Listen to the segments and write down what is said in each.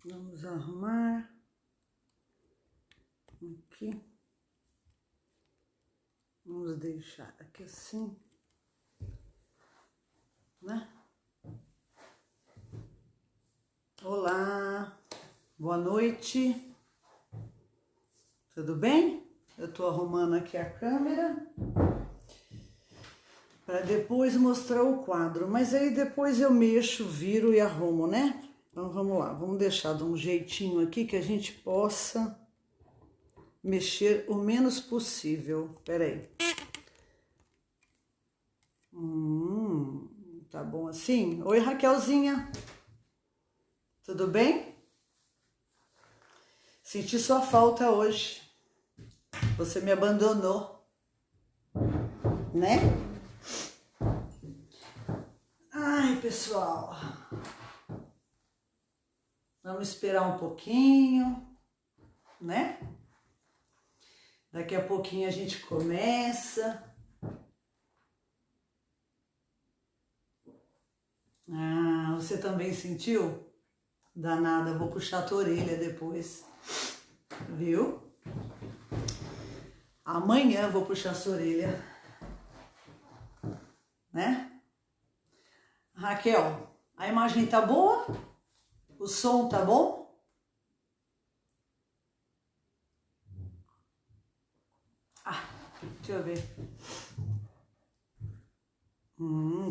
Vamos arrumar aqui. Vamos deixar aqui assim, né? Olá, boa noite. Tudo bem? Eu tô arrumando aqui a câmera para depois mostrar o quadro, mas aí depois eu mexo, viro e arrumo, né? Então vamos lá, vamos deixar de um jeitinho aqui que a gente possa mexer o menos possível. Pera aí. Tá bom assim? Oi, Raquelzinha. Tudo bem? Senti sua falta hoje. Você me abandonou, né? Ai, pessoal. Vamos esperar um pouquinho, né? Daqui a pouquinho a gente começa. Ah, você também sentiu? Danada, vou puxar a tua orelha depois, viu? Amanhã vou puxar a sua orelha, né? Raquel, a imagem tá boa? O som tá bom? Ah, deixa eu ver.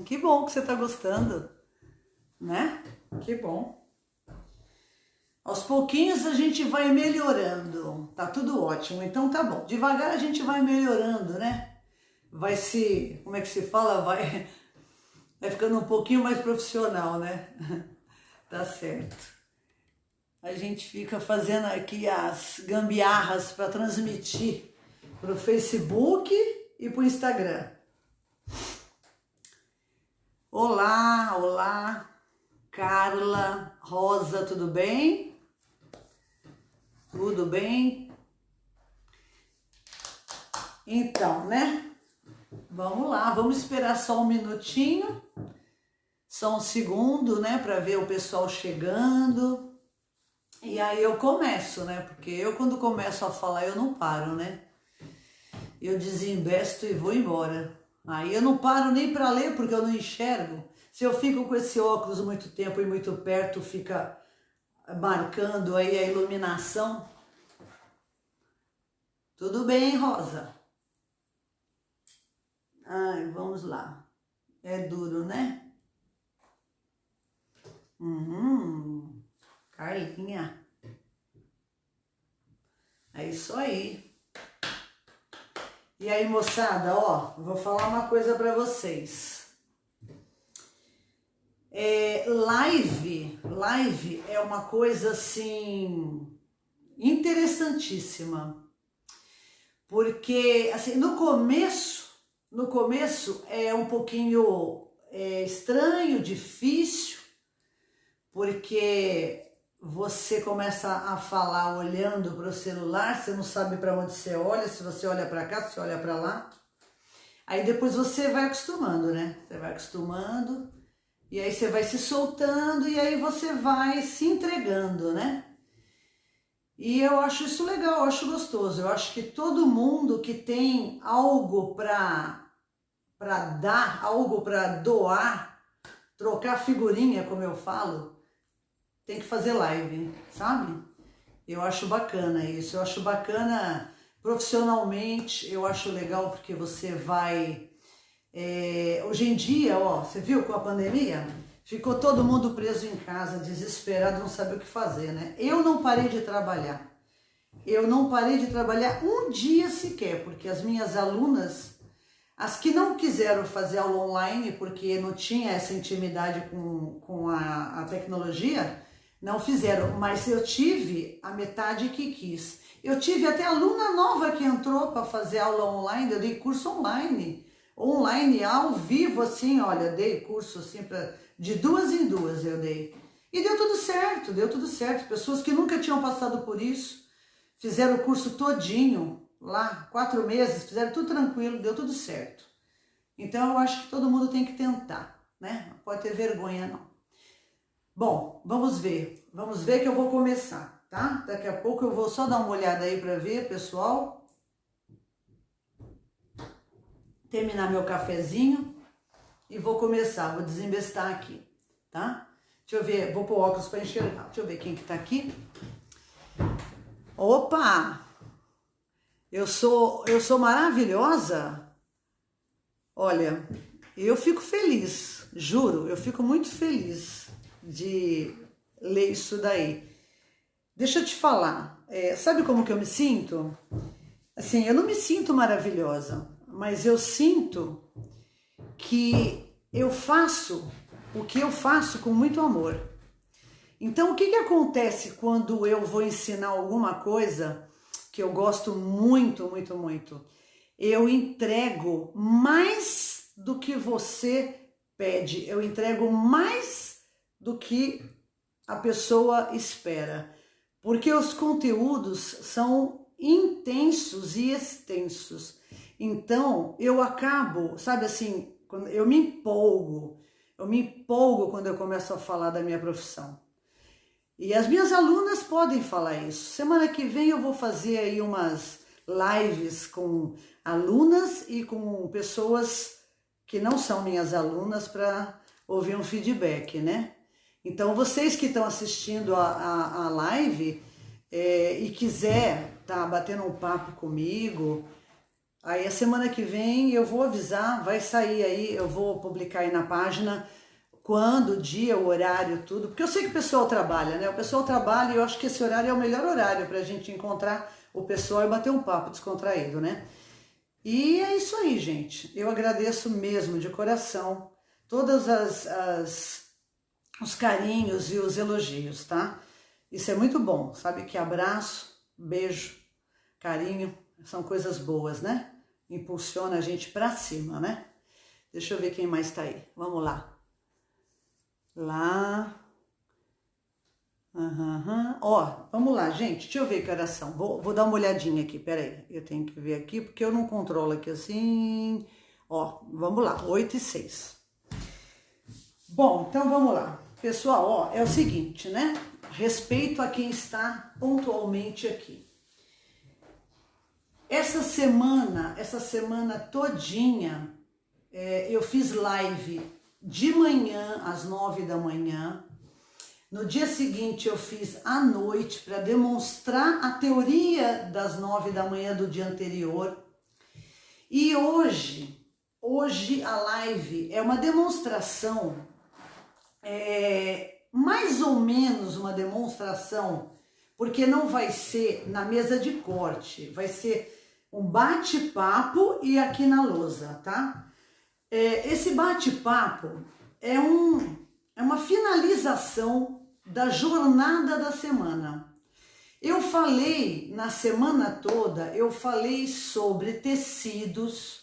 Que bom que você tá gostando, né? Que bom. Aos pouquinhos a gente vai melhorando, tá tudo ótimo, então tá bom. Devagar a gente vai melhorando, né? Vai se, como é que se fala? Vai ficando um pouquinho mais profissional, né? Tá certo. A gente fica fazendo aqui as gambiarras para transmitir pro Facebook e pro Instagram. Olá, olá, Carla, Rosa, tudo bem? Tudo bem? Então, né? Vamos lá, vamos esperar só um minutinho, só um segundo, né, para ver o pessoal chegando. E aí eu começo, né? Porque eu quando começo a falar eu não paro, né? Eu desinvesto e vou embora. Aí eu não paro nem para ler porque eu não enxergo. Se eu fico com esse óculos muito tempo e muito perto, fica marcando aí a iluminação. Tudo bem, Rosa? Ai, vamos lá. É duro, né? Carlinha. É isso aí. E aí, moçada, ó, vou falar uma coisa pra vocês. Live é uma coisa, assim, interessantíssima. Porque, assim, no começo é um pouquinho estranho, difícil, porque você começa a falar olhando para o celular, você não sabe para onde você olha, se você olha para cá, se você olha para lá. Aí depois você vai acostumando, né? Você vai acostumando, e aí você vai se soltando, e aí você vai se entregando, né? E eu acho isso legal, eu acho gostoso. Eu acho que todo mundo que tem algo para dar, algo para doar, trocar figurinha, como eu falo, tem que fazer live, sabe? Eu acho bacana isso, eu acho bacana profissionalmente, eu acho legal porque você vai... hoje em dia, ó, você viu com a pandemia? Ficou todo mundo preso em casa, desesperado, não sabe o que fazer, né? Eu não parei de trabalhar. Eu não parei de trabalhar um dia sequer, porque as minhas alunas, as que não quiseram fazer aula online, porque não tinha essa intimidade com a tecnologia, não fizeram, mas eu tive a metade que quis. Eu tive até aluna nova que entrou para fazer aula online, eu dei curso online, ao vivo, assim, olha, dei curso assim, de 2 em 2 eu dei. E deu tudo certo, pessoas que nunca tinham passado por isso, fizeram o curso todinho, lá, 4 meses, fizeram tudo tranquilo, deu tudo certo. Então eu acho que todo mundo tem que tentar, né? Não pode ter vergonha, não. Bom, vamos ver que eu vou começar, tá? Daqui a pouco eu vou só dar uma olhada aí para ver, pessoal. Terminar meu cafezinho e vou começar, vou desembestar aqui, tá? Deixa eu ver, vou pôr óculos para enxergar. Deixa eu ver quem que tá aqui. Opa! Eu sou maravilhosa? Olha, eu fico feliz, juro, eu fico muito feliz de ler isso daí. Deixa eu te falar, sabe como que eu me sinto? Assim, eu não me sinto maravilhosa, mas eu sinto que eu faço o que eu faço com muito amor. Então, o que acontece quando eu vou ensinar alguma coisa que eu gosto muito, muito, muito? Eu entrego mais do que você pede, eu entrego mais do que a pessoa espera, porque os conteúdos são intensos e extensos. Então, eu acabo, sabe assim, quando eu me empolgo quando eu começo a falar da minha profissão. E as minhas alunas podem falar isso. Semana que vem eu vou fazer aí umas lives com alunas e com pessoas que não são minhas alunas para ouvir um feedback, né? Então, vocês que estão assistindo a live e quiser tá batendo um papo comigo, aí a semana que vem eu vou avisar, vai sair aí, eu vou publicar aí na página quando, o dia, o horário, tudo, porque eu sei que o pessoal trabalha, né? O pessoal trabalha e eu acho que esse horário é o melhor horário para a gente encontrar o pessoal e bater um papo descontraído, né? E é isso aí, gente. Eu agradeço mesmo, de coração, todos os carinhos e os elogios, tá? Isso é muito bom, sabe? Que abraço, beijo, carinho, são coisas boas, né? Impulsiona a gente pra cima, né? Deixa eu ver quem mais tá aí. Vamos lá. Lá. Ó, vamos lá, gente. Deixa eu ver que horas são. Vou dar uma olhadinha aqui, peraí. Eu tenho que ver aqui, porque eu não controlo aqui assim. Ó, vamos lá, 8h06. Bom, então vamos lá. Pessoal, ó, é o seguinte, né? Respeito a quem está pontualmente aqui. Essa semana todinha, eu fiz live de manhã, às 9 da manhã. No dia seguinte, eu fiz à noite para demonstrar a teoria das 9 da manhã do dia anterior. E hoje a live é uma demonstração, mais ou menos uma demonstração, porque não vai ser na mesa de corte, vai ser um bate-papo e aqui na lousa, tá? Esse bate-papo é uma finalização da jornada da semana. Eu falei na semana toda, eu falei sobre tecidos,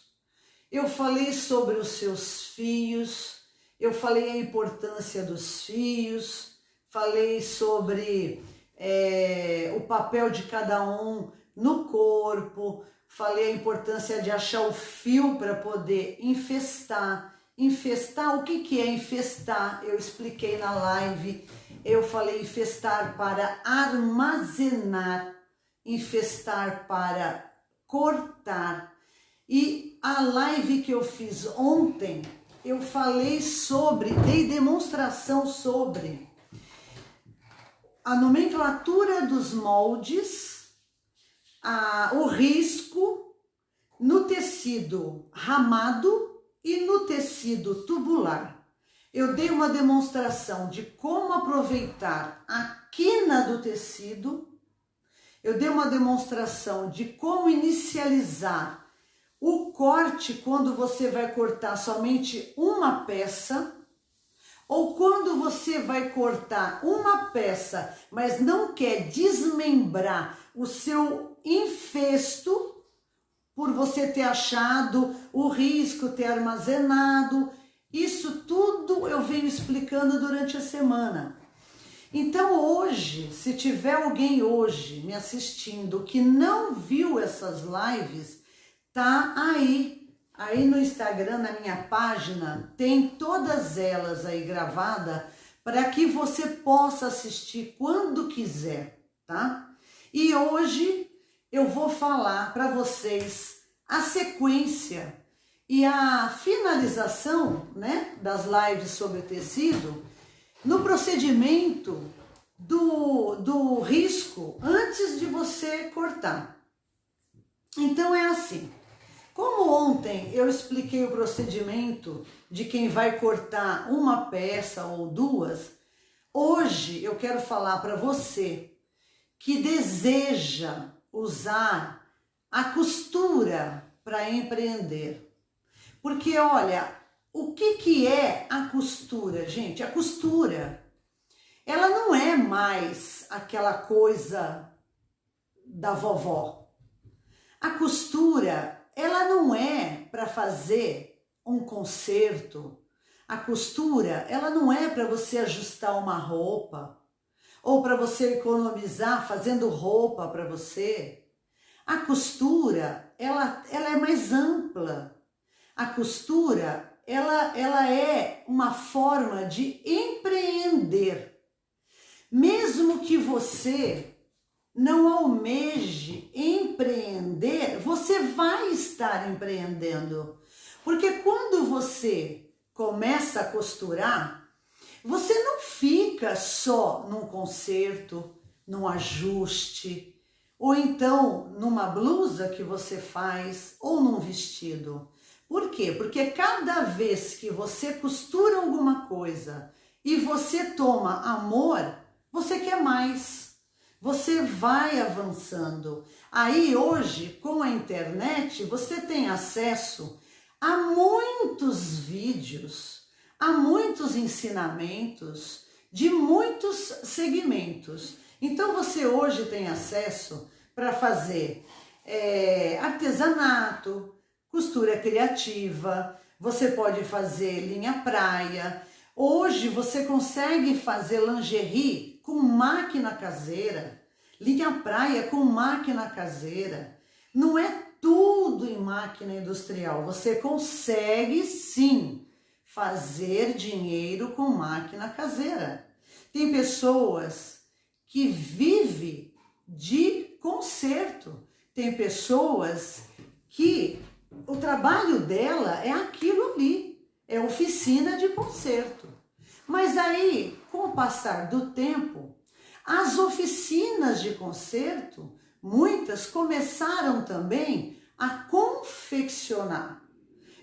eu falei sobre os seus fios, eu falei a importância dos fios, falei sobre o papel de cada um no corpo, falei a importância de achar o fio para poder infestar. Infestar, o que é infestar? Eu expliquei na live. Eu falei infestar para armazenar, infestar para cortar. E a live que eu fiz ontem, eu falei dei demonstração sobre a nomenclatura dos moldes, o risco no tecido ramado e no tecido tubular. Eu dei uma demonstração de como aproveitar a quina do tecido, eu dei uma demonstração de como inicializar o corte quando você vai cortar somente uma peça, ou quando você vai cortar uma peça, mas não quer desmembrar o seu infesto, por você ter achado o risco, ter armazenado. Isso tudo eu venho explicando durante a semana. Então hoje, se tiver alguém hoje me assistindo que não viu essas lives, tá aí Aí no Instagram, na minha página, tem todas elas aí gravadas para que você possa assistir quando quiser, tá? E hoje eu vou falar para vocês a sequência e a finalização, né, das lives sobre tecido no procedimento do risco antes de você cortar. Então é assim. Como ontem eu expliquei o procedimento de quem vai cortar uma peça ou duas, hoje eu quero falar para você que deseja usar a costura para empreender. Porque olha, o que é a costura, gente? A costura, ela não é mais aquela coisa da vovó. A costura, ela não é para fazer um conserto. A costura, ela não é para você ajustar uma roupa ou para você economizar fazendo roupa para você. A costura, ela é mais ampla. A costura, ela é uma forma de empreender. Mesmo que você não almeje empreender, você vai estar empreendendo. Porque quando você começa a costurar, você não fica só num conserto, num ajuste, ou então numa blusa que você faz, ou num vestido. Por quê? Porque cada vez que você costura alguma coisa e você toma amor, você quer mais. Você vai avançando. Aí hoje, com a internet, você tem acesso a muitos vídeos, a muitos ensinamentos de muitos segmentos. Então você hoje tem acesso para fazer artesanato, costura criativa, você pode fazer linha praia. Hoje você consegue fazer lingerie com máquina caseira, linha praia com máquina caseira. Não é tudo em máquina industrial. Você consegue sim fazer dinheiro com máquina caseira. Tem pessoas que vivem de conserto. Tem pessoas que o trabalho dela é aquilo ali, é oficina de conserto. Mas aí, com o passar do tempo, as oficinas de conserto, muitas começaram também a confeccionar.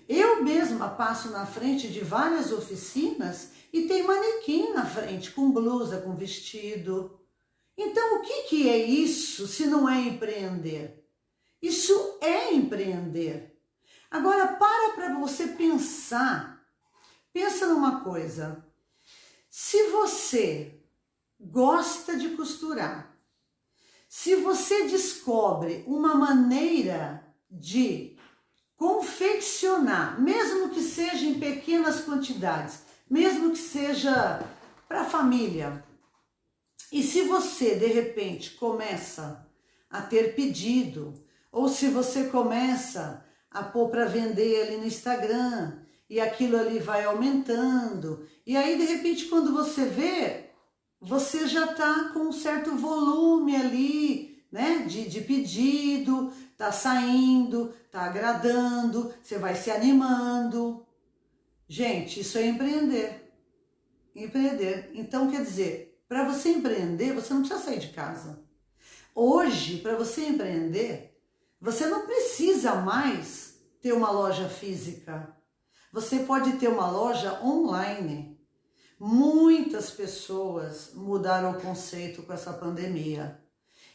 Eu mesma passo na frente de várias oficinas e tem manequim na frente, com blusa, com vestido. Então, o que é isso se não é empreender? Isso é empreender. Agora, para você pensar. Pensa numa coisa. Se você gosta de costurar, se você descobre uma maneira de confeccionar, mesmo que seja em pequenas quantidades, mesmo que seja para a família, e se você de repente começa a ter pedido, ou se você começa a pôr para vender ali no Instagram, e aquilo ali vai aumentando, e aí de repente quando você vê, você já está com um certo volume ali, né, de pedido, tá saindo, tá agradando, você vai se animando. Gente, isso é empreender. Empreender. Então quer dizer, para você empreender, você não precisa sair de casa. Hoje, para você empreender, você não precisa mais ter uma loja física. Você pode ter uma loja online. Muitas pessoas mudaram o conceito com essa pandemia.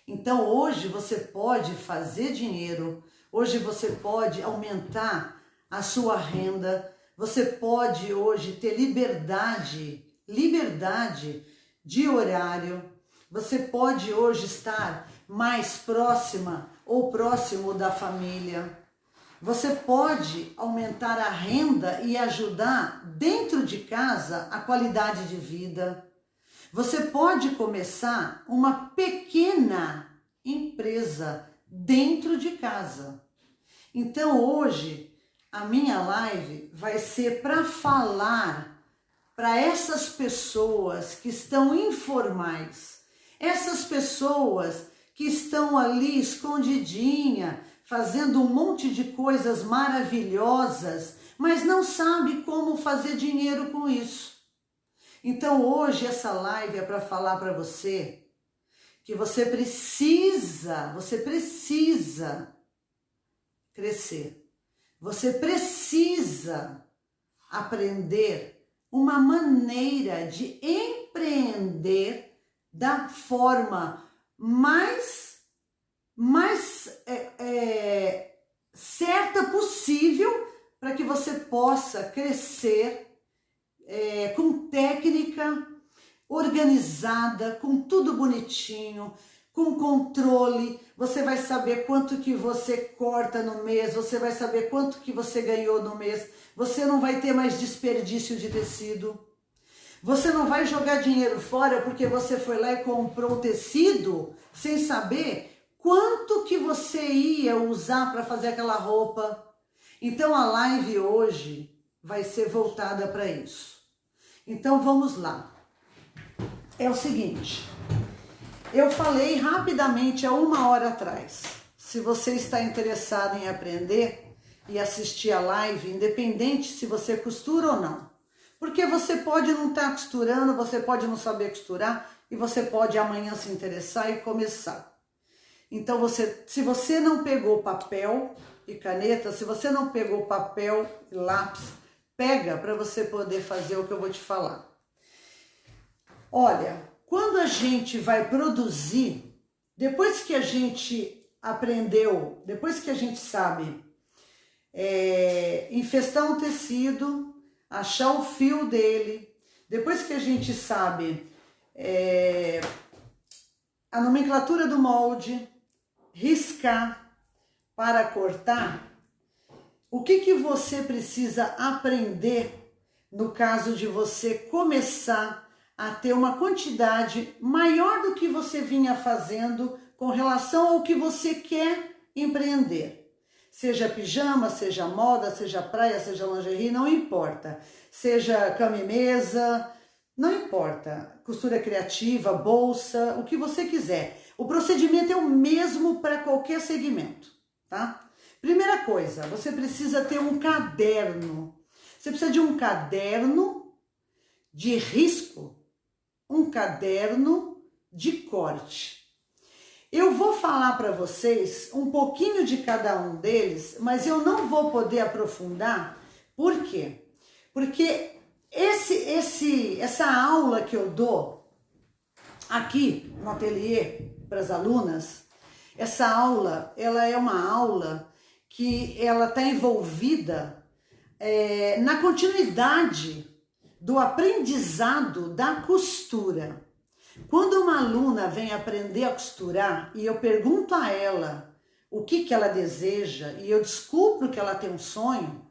Então hoje você pode fazer dinheiro, hoje você pode aumentar a sua renda, você pode hoje ter liberdade de horário, você pode hoje estar mais próxima ou próximo da família. Você pode aumentar a renda e ajudar dentro de casa a qualidade de vida. Você pode começar uma pequena empresa dentro de casa. Então hoje a minha live vai ser para falar para essas pessoas que estão informais, essas pessoas que estão ali escondidinha, fazendo um monte de coisas maravilhosas, mas não sabe como fazer dinheiro com isso. Então hoje essa live é para falar para você que você precisa crescer. Você precisa aprender uma maneira de empreender da forma mais certa possível para que você possa crescer com técnica, organizada, com tudo bonitinho, com controle. Você vai saber quanto que você corta no mês, você vai saber quanto que você ganhou no mês, você não vai ter mais desperdício de tecido, você não vai jogar dinheiro fora porque você foi lá e comprou o tecido sem saber quanto que você ia usar para fazer aquela roupa. Então a live hoje vai ser voltada para isso. Então vamos lá. É o seguinte, eu falei rapidamente há 1 hora atrás. Se você está interessado em aprender e assistir a live, independente se você costura ou não. Porque você pode não estar costurando, você pode não saber costurar e você pode amanhã se interessar e começar. Então se você não pegou papel e caneta, se você não pegou papel e lápis, pega para você poder fazer o que eu vou te falar. Olha, quando a gente vai produzir, depois que a gente aprendeu, depois que a gente sabe infestar um tecido, achar o fio dele, depois que a gente sabe a nomenclatura do molde, riscar para cortar, o que você precisa aprender no caso de você começar a ter uma quantidade maior do que você vinha fazendo com relação ao que você quer empreender. Seja pijama, seja moda, seja praia, seja lingerie, não importa. Seja cama e mesa, não importa. Costura criativa, bolsa, o que você quiser. O procedimento é o mesmo para qualquer segmento, tá? Primeira coisa, você precisa ter um caderno. Você precisa de um caderno de risco, um caderno de corte. Eu vou falar para vocês um pouquinho de cada um deles, mas eu não vou poder aprofundar. Por quê? Porque essa aula que eu dou aqui no ateliê para as alunas, essa aula, ela é uma aula que ela está envolvida na continuidade do aprendizado da costura. Quando uma aluna vem aprender a costurar e eu pergunto a ela o que ela deseja e eu descubro que ela tem um sonho,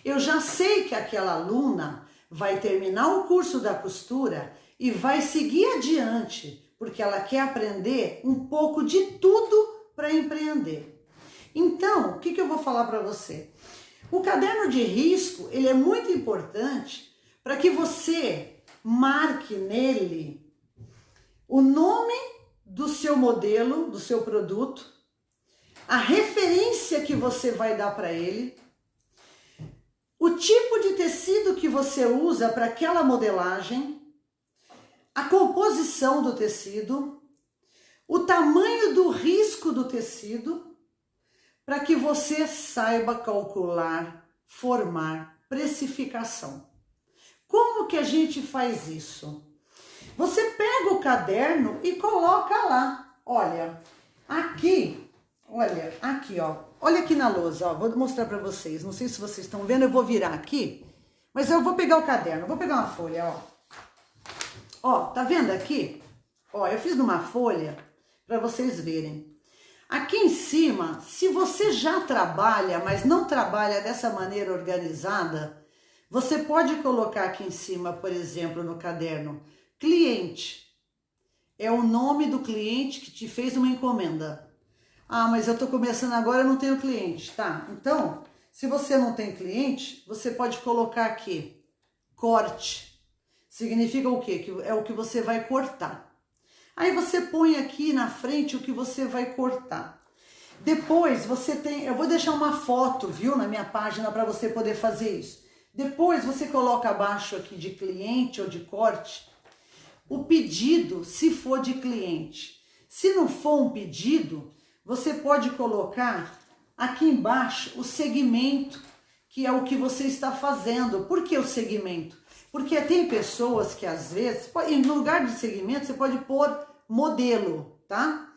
eu já sei que aquela aluna vai terminar o curso da costura e vai seguir adiante, porque ela quer aprender um pouco de tudo para empreender. Então, o que eu vou falar para você? O caderno de risco, ele é muito importante para que você marque nele o nome do seu modelo, do seu produto, a referência que você vai dar para ele, o tipo de tecido que você usa para aquela modelagem, a composição do tecido, o tamanho do risco do tecido, para que você saiba calcular, formar, precificação. Como que a gente faz isso? Você pega o caderno e coloca lá. Olha, aqui, ó. Olha aqui na lousa, ó. Vou mostrar para vocês. Não sei se vocês estão vendo, eu vou virar aqui. Mas eu vou pegar o caderno, vou pegar uma folha, ó. Ó, tá vendo aqui? Ó, eu fiz numa folha para vocês verem. Aqui em cima, se você já trabalha, mas não trabalha dessa maneira organizada, você pode colocar aqui em cima, por exemplo, no caderno, cliente. É o nome do cliente que te fez uma encomenda. Ah, mas eu tô começando agora, eu não tenho cliente. Tá, então, Se você não tem cliente, você pode colocar aqui, corte. Significa o quê? Que é o que você vai cortar. Aí você põe aqui na frente o que você vai cortar. Depois você tem, eu vou deixar uma foto, viu, na minha página para você poder fazer isso. Depois você coloca abaixo aqui de cliente ou de corte, o pedido, se for de cliente. Se não for um pedido, você pode colocar aqui embaixo o segmento, que é o que você está fazendo. Por que o segmento? Porque tem pessoas que às vezes, no lugar de segmento, você pode pôr modelo, tá?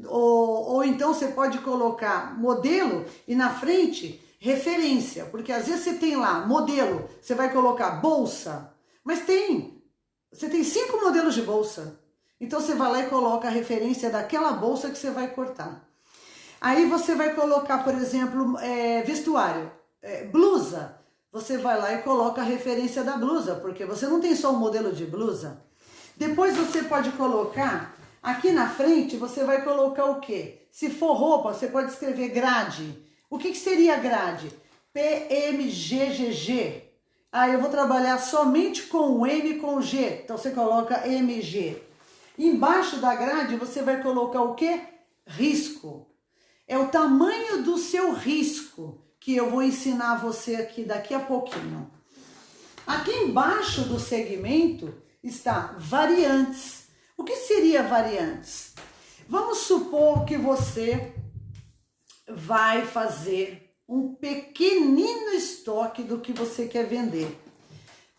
Ou então você pode colocar modelo e na frente referência, porque às vezes você tem lá modelo, você vai colocar bolsa, mas você tem 5 modelos de bolsa. Então você vai lá e coloca a referência daquela bolsa que você vai cortar. Aí você vai colocar, por exemplo, vestuário, blusa. Você vai lá e coloca a referência da blusa, porque você não tem só um modelo de blusa. Depois você pode colocar, aqui na frente, você vai colocar o quê? Se for roupa, você pode escrever grade. O que seria grade? PMGGG. Aí eu vou trabalhar somente com o M e com o G. Então você coloca MG. Embaixo da grade você vai colocar o quê? Risco. É o tamanho do seu risco que eu vou ensinar você aqui daqui a pouquinho. Aqui embaixo do segmento está variantes. O que seria variantes? Vamos supor que você vai fazer um pequenino estoque do que você quer vender,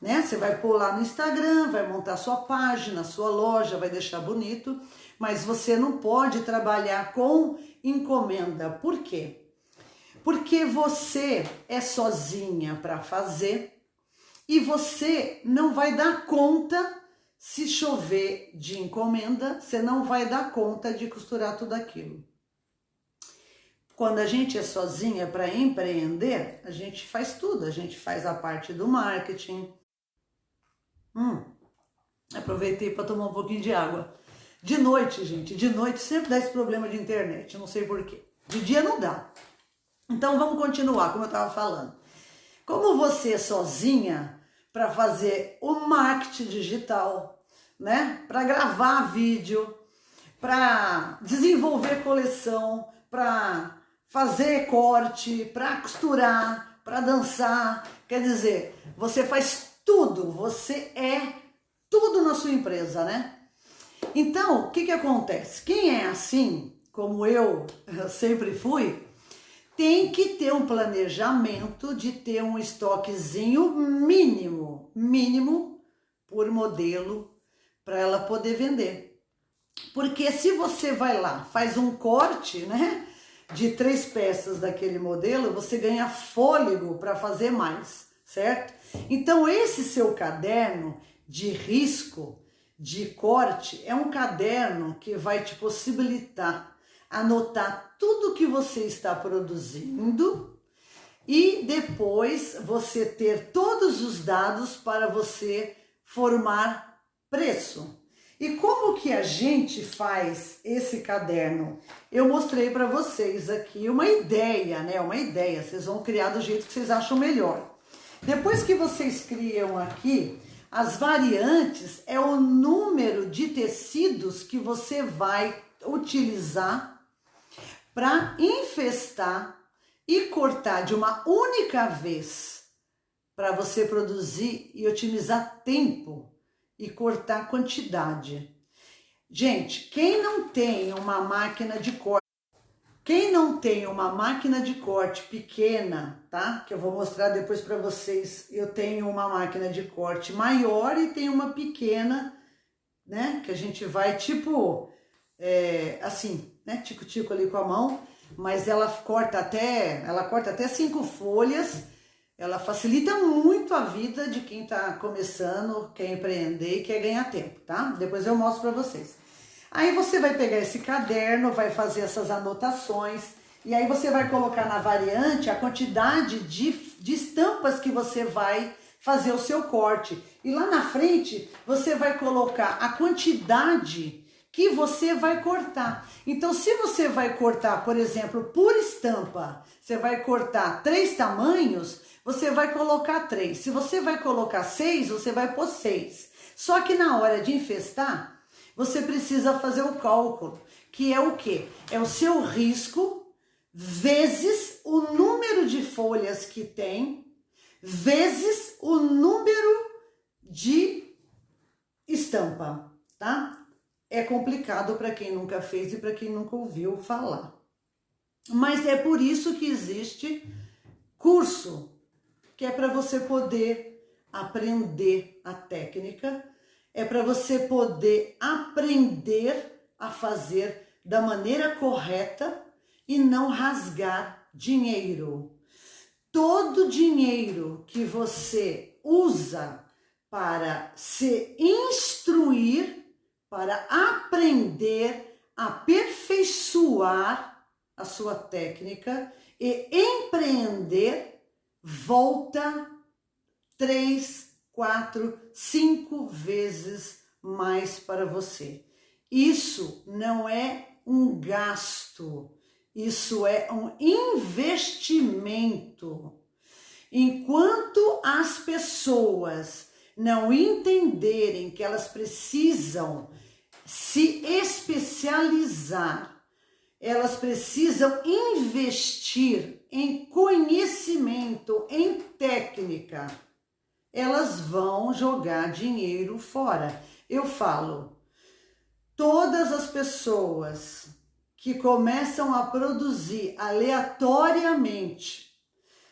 né? Você vai pôr lá no Instagram, vai montar sua página, sua loja, vai deixar bonito, mas você não pode trabalhar com encomenda. Por quê? Porque você é sozinha para fazer e você não vai dar conta, se chover de encomenda, você não vai dar conta de costurar tudo aquilo. Quando a gente é sozinha para empreender, a gente faz tudo, a gente faz a parte do marketing. Aproveitei para tomar um pouquinho de água. De noite, gente, de noite sempre dá esse problema de internet, não sei porquê. De dia não dá. Então vamos continuar, como eu estava falando. Como você é sozinha para fazer o marketing digital, né? Para gravar vídeo, para desenvolver coleção, para fazer corte, para costurar, para dançar, quer dizer, você faz tudo, você é tudo na sua empresa, né? Então, o que acontece? Quem é assim, como eu sempre fui, tem que ter um planejamento de ter um estoquezinho mínimo por modelo para ela poder vender. Porque se você vai lá, faz um corte, né, de 3 peças daquele modelo, você ganha fôlego para fazer mais, certo? Então esse seu caderno de risco, de corte, é um caderno que vai te possibilitar anotar tudo que você está produzindo e depois você ter todos os dados para você formar preço. E como que a gente faz esse caderno? Eu mostrei para vocês aqui uma ideia, né? Uma ideia, vocês vão criar do jeito que vocês acham melhor. Depois que vocês criam aqui, as variantes é o número de tecidos que você vai utilizar para infestar e cortar de uma única vez, para você produzir e otimizar tempo e cortar quantidade. Gente, quem não tem uma máquina de corte, pequena, tá? Que eu vou mostrar depois para vocês. Eu tenho uma máquina de corte maior e tenho uma pequena, né? Que a gente vai tipo assim, né? Tico-tico ali com a mão, mas ela corta até 5 folhas. Ela facilita muito a vida de quem tá começando, quer empreender e quer ganhar tempo, tá? Depois eu mostro para vocês. Aí você vai pegar esse caderno, vai fazer essas anotações e aí você vai colocar na variante a quantidade de estampas que você vai fazer o seu corte. E lá na frente você vai colocar a quantidade que você vai cortar. Então, se você vai cortar, por exemplo, por estampa, você vai cortar 3 tamanhos, você vai colocar 3. Se você vai colocar 6, você vai pôr 6. Só que na hora de infestar, você precisa fazer o cálculo, que é o quê? É o seu risco vezes o número de folhas que tem, vezes o número de estampa, tá? É complicado para quem nunca fez e para quem nunca ouviu falar. Mas é por isso que existe curso, que é para você poder aprender a técnica, é para você poder aprender a fazer da maneira correta e não rasgar dinheiro. Todo dinheiro que você usa para se instruir, para aprender, aperfeiçoar a sua técnica e empreender, volta 3, 4, 5 vezes mais para você. Isso não é um gasto, isso é um investimento. Enquanto as pessoas não entenderem que elas precisam se especializar, elas precisam investir em conhecimento, em técnica, elas vão jogar dinheiro fora. Eu falo, todas as pessoas que começam a produzir aleatoriamente,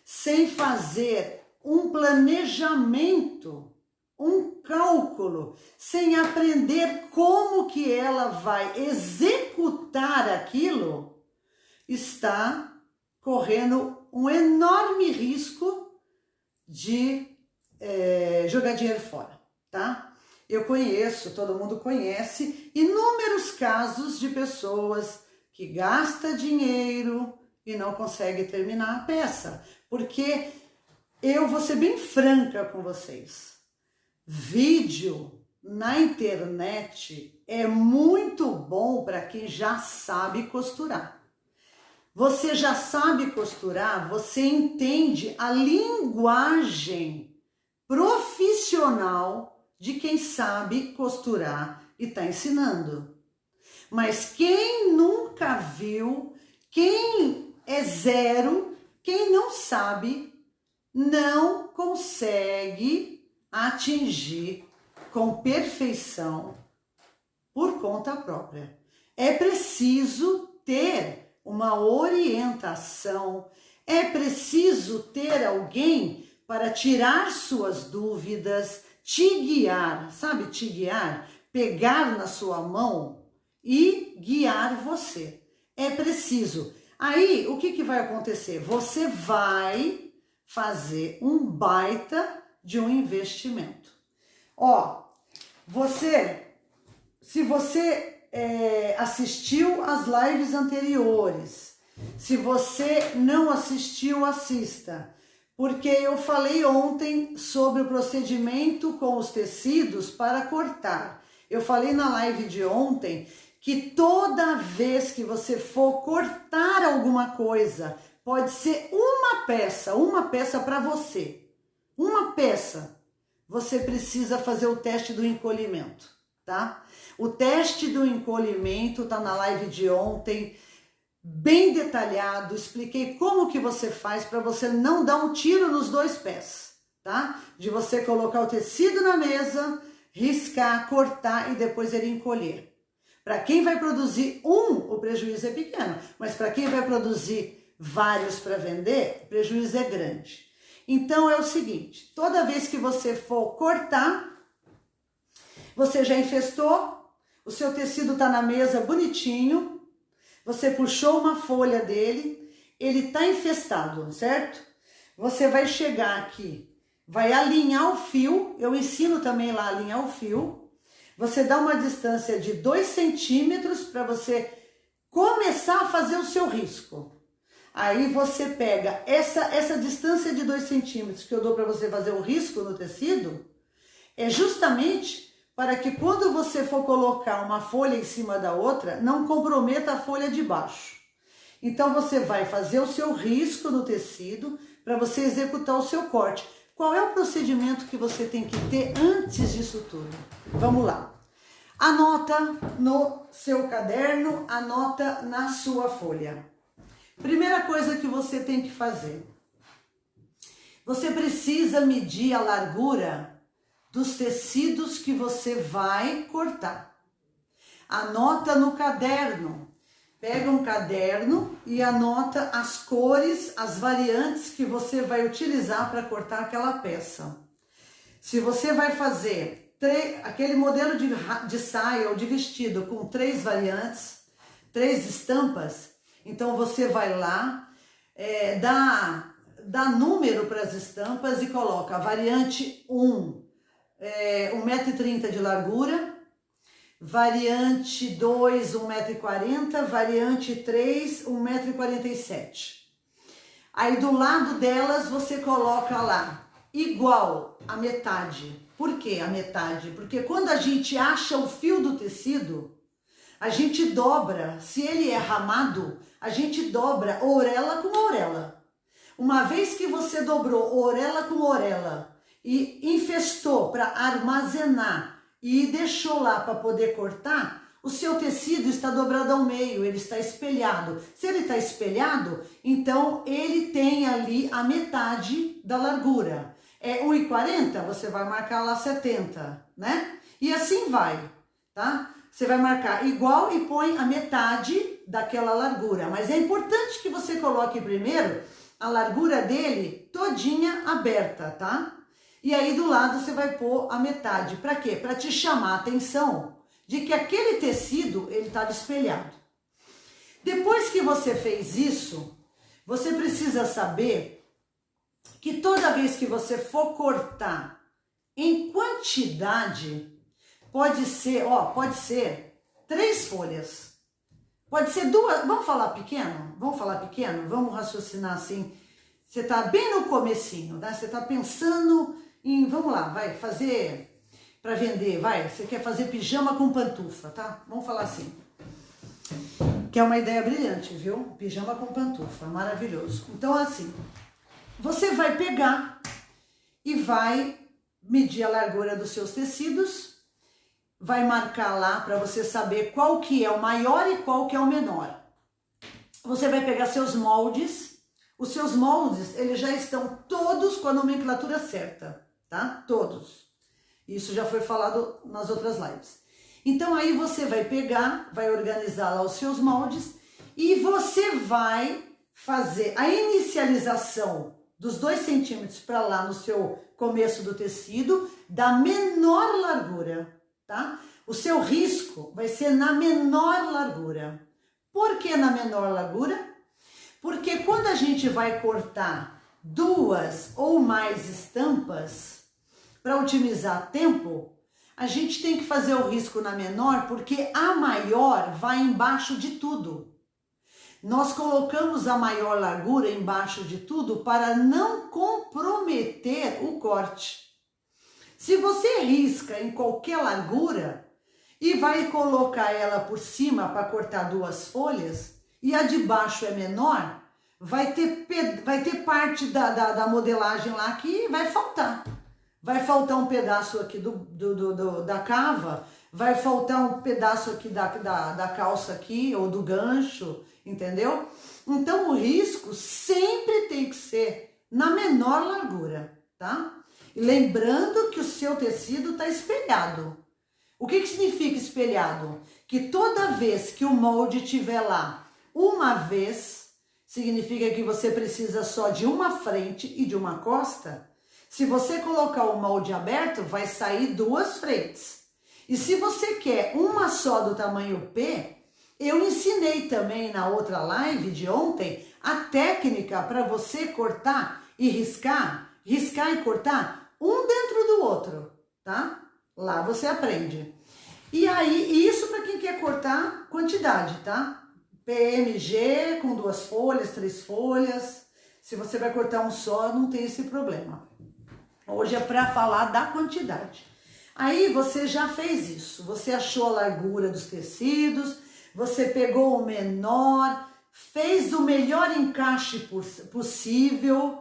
sem fazer um planejamento, um cálculo, sem aprender como que ela vai executar aquilo, está correndo um enorme risco de jogar dinheiro fora, tá? Eu conheço, todo mundo conhece, inúmeros casos de pessoas que gastam dinheiro e não conseguem terminar a peça, porque eu vou ser bem franca com vocês. Vídeo na internet é muito bom para quem já sabe costurar. Você já sabe costurar, você entende a linguagem profissional de quem sabe costurar e está ensinando. Mas quem nunca viu, quem é zero, quem não sabe, não consegue atingir com perfeição por conta própria. É preciso ter uma orientação, é preciso ter alguém para tirar suas dúvidas, te guiar, sabe, te guiar, pegar na sua mão e guiar você. É preciso. Aí, o que vai acontecer? Você vai fazer um baita de um investimento. Ó, se você assistiu às lives anteriores, se você não assistiu, assista, porque eu falei ontem sobre o procedimento com os tecidos para cortar. Eu falei na live de ontem que toda vez que você for cortar alguma coisa, pode ser uma peça para você, uma peça, você precisa fazer o teste do encolhimento, tá? O teste do encolhimento tá na live de ontem, bem detalhado, expliquei como que você faz para você não dar um tiro nos 2 pés, tá? De você colocar o tecido na mesa, riscar, cortar e depois ele encolher. Para quem vai produzir o prejuízo é pequeno, mas para quem vai produzir vários para vender, o prejuízo é grande. Então é o seguinte, toda vez que você for cortar, você já infestou, o seu tecido está na mesa bonitinho, você puxou uma folha dele, ele está infestado, certo? Você vai chegar aqui, vai alinhar o fio, eu ensino também lá a alinhar o fio, você dá uma distância de 2 centímetros para você começar a fazer o seu risco. Aí você pega essa distância de 2 centímetros que eu dou para você fazer o risco no tecido, é justamente para que quando você for colocar uma folha em cima da outra, não comprometa a folha de baixo. Então você vai fazer o seu risco no tecido para você executar o seu corte. Qual é o procedimento que você tem que ter antes disso tudo? Vamos lá. Anota no seu caderno, anota na sua folha. Primeira coisa que você tem que fazer. Você precisa medir a largura dos tecidos que você vai cortar. Anota no caderno. Pega um caderno e anota as cores, as variantes que você vai utilizar para cortar aquela peça. Se você vai fazer aquele modelo de saia ou de vestido com 3 variantes, 3 estampas, então você vai lá, dá número para as estampas e coloca a variante 1, 1,30 m de largura, variante 2, 1,40 m, variante 3, 1,47 m. Aí do lado delas você coloca lá, igual a metade. Por que a metade? Porque quando a gente acha o fio do tecido, a gente dobra. Se ele é ramado, a gente dobra orelha com orelha. Uma vez que você dobrou orelha com orelha e infestou para armazenar e deixou lá para poder cortar, o seu tecido está dobrado ao meio, ele está espelhado. Se ele está espelhado, então ele tem ali a metade da largura. É 1,40, você vai marcar lá 70, né? E assim vai, tá? Você vai marcar igual e põe a metade daquela largura. Mas é importante que você coloque primeiro a largura dele todinha aberta, tá? E aí do lado você vai pôr a metade. Para quê? Para te chamar a atenção de que aquele tecido ele estava espelhado. Depois que você fez isso, você precisa saber que toda vez que você for cortar em quantidade, pode ser 3 folhas. Pode ser 2, vamos falar pequeno? Vamos raciocinar assim. Você tá bem no comecinho, né? Você tá pensando em, vamos lá, vai fazer para vender, você quer fazer pijama com pantufa, tá? Vamos falar assim. Que é uma ideia brilhante, viu? Pijama com pantufa, maravilhoso. Então assim, você vai pegar e vai medir a largura dos seus tecidos, vai marcar lá para você saber qual que é o maior e qual que é o menor. Você vai pegar seus moldes, os seus moldes, eles já estão todos com a nomenclatura certa, tá? Todos. Isso já foi falado nas outras lives. Então aí você vai pegar, vai organizar lá os seus moldes e você vai fazer a inicialização dos 2 centímetros para lá no seu começo do tecido, da menor largura, tá? O seu risco vai ser na menor largura. Por que na menor largura? Porque quando a gente vai cortar 2 ou mais estampas, para otimizar tempo, a gente tem que fazer o risco na menor, porque a maior vai embaixo de tudo. Nós colocamos a maior largura embaixo de tudo para não comprometer o corte. Se você risca em qualquer largura e vai colocar ela por cima para cortar 2 folhas, e a de baixo é menor, vai ter parte da modelagem lá que vai faltar. Vai faltar um pedaço aqui da cava, vai faltar um pedaço aqui da calça aqui, ou do gancho, entendeu? Então o risco sempre tem que ser na menor largura, tá? E lembrando que o seu tecido está espelhado. O que significa espelhado? Que toda vez que o molde estiver lá uma vez, significa que você precisa só de uma frente e de uma costa. Se você colocar o molde aberto, vai sair 2 frentes. E se você quer uma só do tamanho P, eu ensinei também na outra live de ontem a técnica para você cortar e riscar e cortar um dentro do outro, tá? Lá você aprende. E aí, isso para quem quer cortar quantidade, tá? PMG com 2 folhas, 3 folhas. Se você vai cortar um só, não tem esse problema. Hoje é para falar da quantidade. Aí você já fez isso, você achou a largura dos tecidos, você pegou o menor, fez o melhor encaixe possível.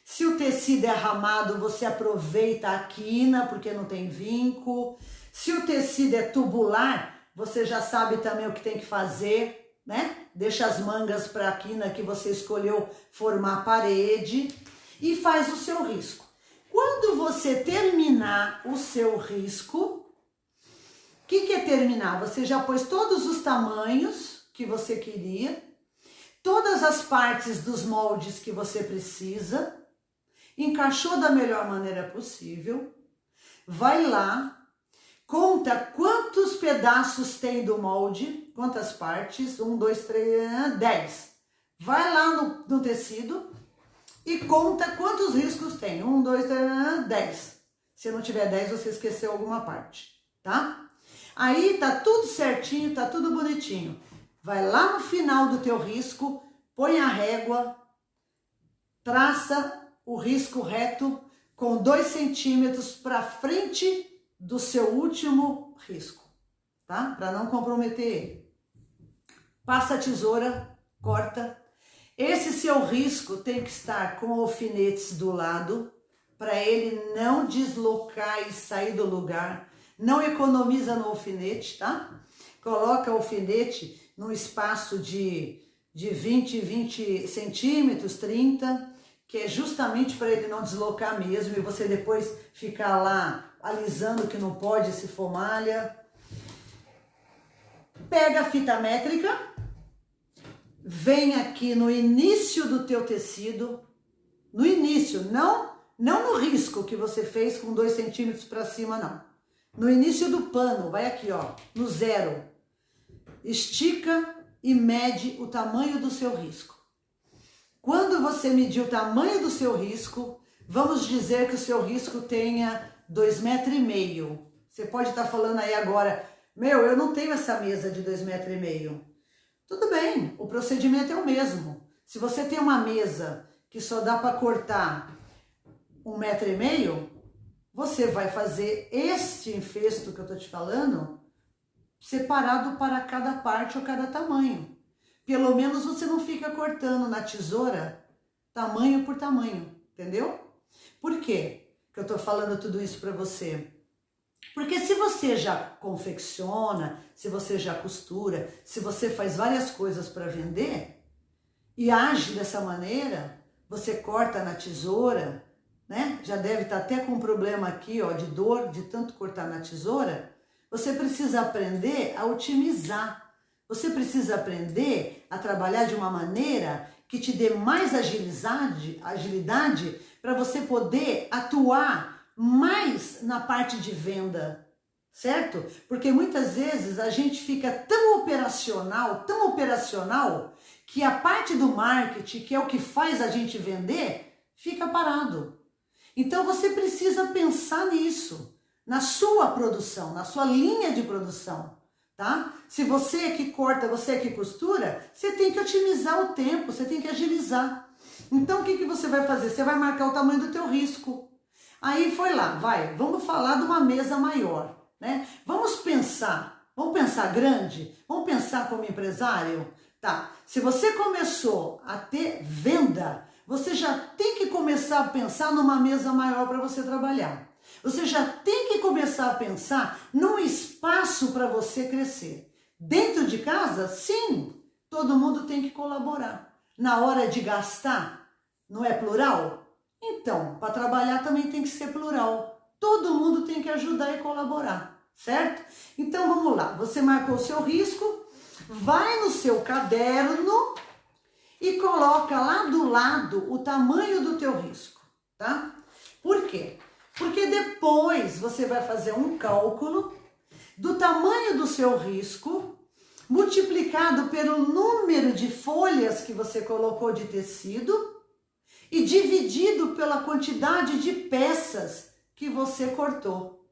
Se o tecido é ramado, você aproveita a quina, porque não tem vinco. Se o tecido é tubular, você já sabe também o que tem que fazer, né? Deixa as mangas para a quina que você escolheu formar a parede e faz o seu risco. Quando você terminar o seu risco, o que é terminar? Você já pôs todos os tamanhos que você queria, todas as partes dos moldes que você precisa, encaixou da melhor maneira possível, vai lá, conta quantos pedaços tem do molde, quantas partes, 1, 2, 3, 10. Vai lá no tecido e conta quantos riscos tem, 1, 2, 3, 10. Se não tiver 10, você esqueceu alguma parte, tá? Aí tá tudo certinho, tá tudo bonitinho. Vai lá no final do teu risco, põe a régua, traça o risco reto com 2 centímetros para frente do seu último risco, tá? Para não comprometer ele. Passa a tesoura, corta. Esse seu risco tem que estar com alfinetes do lado, para ele não deslocar e sair do lugar. Não economiza no alfinete, tá? Coloca o alfinete num espaço de 20 centímetros, 30, que é justamente para ele não deslocar mesmo e você depois ficar lá alisando que não pode, se for malha. Pega a fita métrica, vem aqui no início do teu tecido, no início, não no risco que você fez com 2 centímetros para cima, não. No início do pano, vai aqui, ó, no 0. Estica e mede o tamanho do seu risco. Quando você medir o tamanho do seu risco, vamos dizer que o seu risco tenha 2,5 metros. Você pode estar falando aí agora, meu, eu não tenho essa mesa de 2,5 metros. Tudo bem, o procedimento é o mesmo. Se você tem uma mesa que só dá para cortar 1,5 metros, você vai fazer este enfesto que eu tô te falando separado para cada parte ou cada tamanho. Pelo menos você não fica cortando na tesoura tamanho por tamanho, entendeu? Por quê que eu tô falando tudo isso para você? Porque se você já confecciona, se você já costura, se você faz várias coisas para vender e age dessa maneira, você corta na tesoura, né? Já deve estar até com um problema aqui, ó, de dor, de tanto cortar na tesoura. Você precisa aprender a otimizar. Você precisa aprender a trabalhar de uma maneira que te dê mais agilidade para você poder atuar mais na parte de venda, certo? Porque muitas vezes a gente fica tão operacional, que a parte do marketing, que é o que faz a gente vender, fica parado. Então você precisa pensar nisso, na sua produção, na sua linha de produção, tá? Se você é que corta, você é que costura, você tem que otimizar o tempo, você tem que agilizar. Então o que você vai fazer? Você vai marcar o tamanho do teu risco. Aí foi lá, vamos falar de uma mesa maior, né? Vamos pensar grande? Vamos pensar como empresário? Tá, se você começou a ter venda, você já tem que começar a pensar numa mesa maior para você trabalhar. Você já tem que começar a pensar num espaço para você crescer. Dentro de casa, sim, todo mundo tem que colaborar. Na hora de gastar, não é plural? Então, para trabalhar também tem que ser plural. Todo mundo tem que ajudar e colaborar, certo? Então vamos lá, você marcou o seu risco, vai no seu caderno e coloca lá do lado o tamanho do teu risco, tá? Por quê? Porque depois você vai fazer um cálculo do tamanho do seu risco multiplicado pelo número de folhas que você colocou de tecido e dividido pela quantidade de peças que você cortou.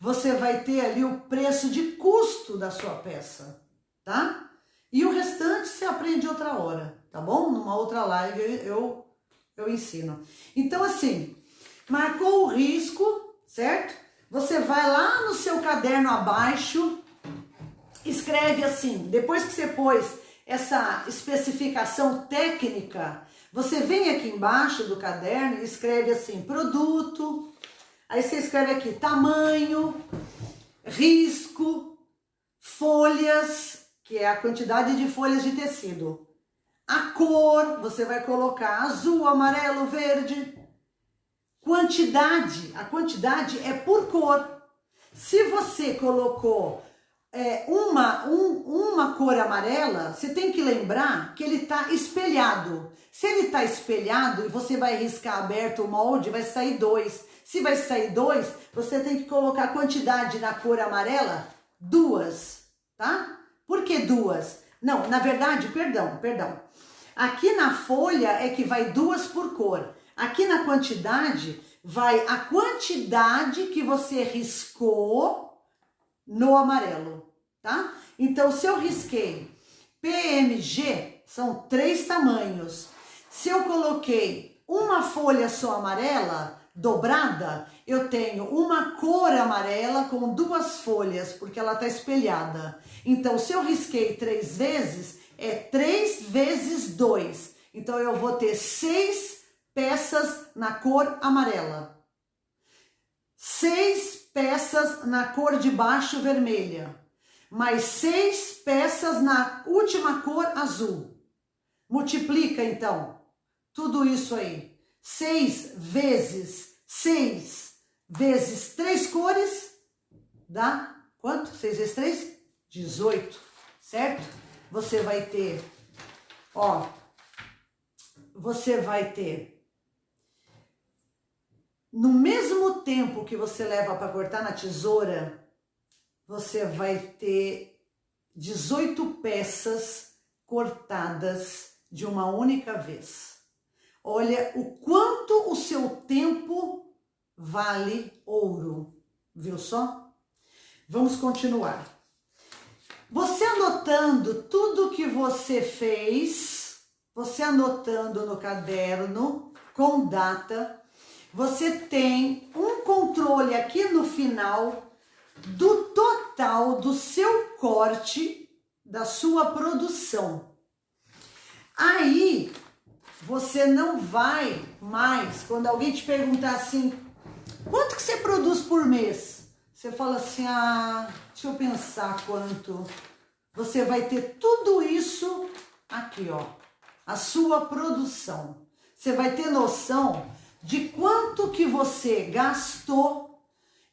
Você vai ter ali o preço de custo da sua peça, tá? E o restante você aprende outra hora, tá bom? Numa outra live eu ensino. Então assim, marcou o risco, certo? Você vai lá no seu caderno abaixo, escreve assim, depois que você pôs essa especificação técnica, você vem aqui embaixo do caderno e escreve assim, produto, aí você escreve aqui, tamanho, risco, folhas, que é a quantidade de folhas de tecido. A cor, você vai colocar azul, amarelo, verde. Quantidade, a quantidade é por cor. Se você colocou uma cor amarela, você tem que lembrar que ele está espelhado. Se ele está espelhado e você vai riscar aberto o molde, vai sair 2. Se vai sair 2, você tem que colocar a quantidade na cor amarela, 2, tá? Por que 2? Não, na verdade, perdão. Aqui na folha é que vai 2 por cor. Aqui na quantidade vai a quantidade que você riscou no amarelo, tá? Então, se eu risquei PMG, são 3 tamanhos. Se eu coloquei uma folha só amarela, dobrada, eu tenho uma cor amarela com 2 folhas, porque ela está espelhada. Então, se eu risquei 3 vezes, é 3 vezes 2. Então, eu vou ter 6 peças na cor amarela. 6 peças na cor de baixo vermelha. Mais 6 peças na última cor azul. Multiplica, então, tudo isso aí. 6 vezes 3 cores, dá quanto? 6 vezes 3? 18, certo? Você vai ter, ó, no mesmo tempo que você leva para cortar na tesoura, você vai ter 18 peças cortadas de uma única vez. Olha o quanto o seu tempo vale ouro, viu só? Vamos continuar. Você anotando tudo que você fez, você anotando no caderno com data, você tem um controle aqui no final do total do seu corte, da sua produção. Aí, você não vai mais, quando alguém te perguntar assim, quanto que você produz por mês? Você fala assim, deixa eu pensar quanto. Você vai ter tudo isso aqui, ó, a sua produção. Você vai ter noção de quanto que você gastou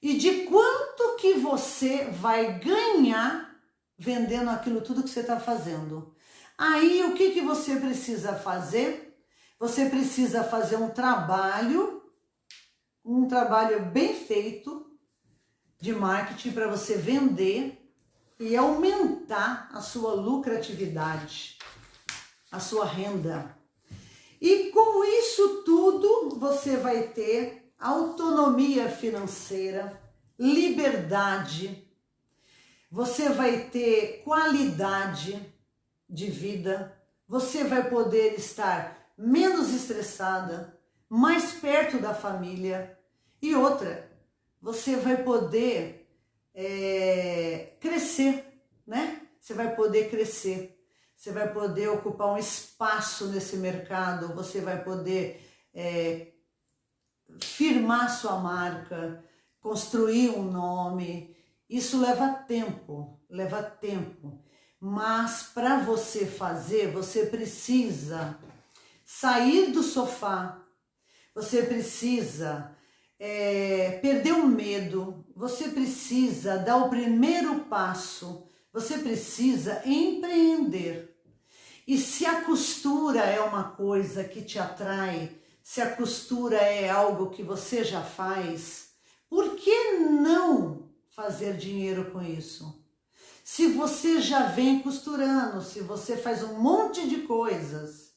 e de quanto que você vai ganhar vendendo aquilo tudo que você está fazendo. Aí, o que você precisa fazer? Você precisa fazer um trabalho bem feito de marketing para você vender e aumentar a sua lucratividade, a sua renda. E com isso tudo, você vai ter autonomia financeira, liberdade, você vai ter qualidade de vida, você vai poder estar menos estressada, mais perto da família e outra, você vai poder crescer, né? Você vai poder crescer. Você vai poder ocupar um espaço nesse mercado, você vai poder firmar sua marca, construir um nome. Isso leva tempo. Mas para você fazer, você precisa sair do sofá, você precisa perder o medo, você precisa dar o primeiro passo. Você precisa empreender. E se a costura é uma coisa que te atrai, se a costura é algo que você já faz, por que não fazer dinheiro com isso? Se você já vem costurando, se você faz um monte de coisas,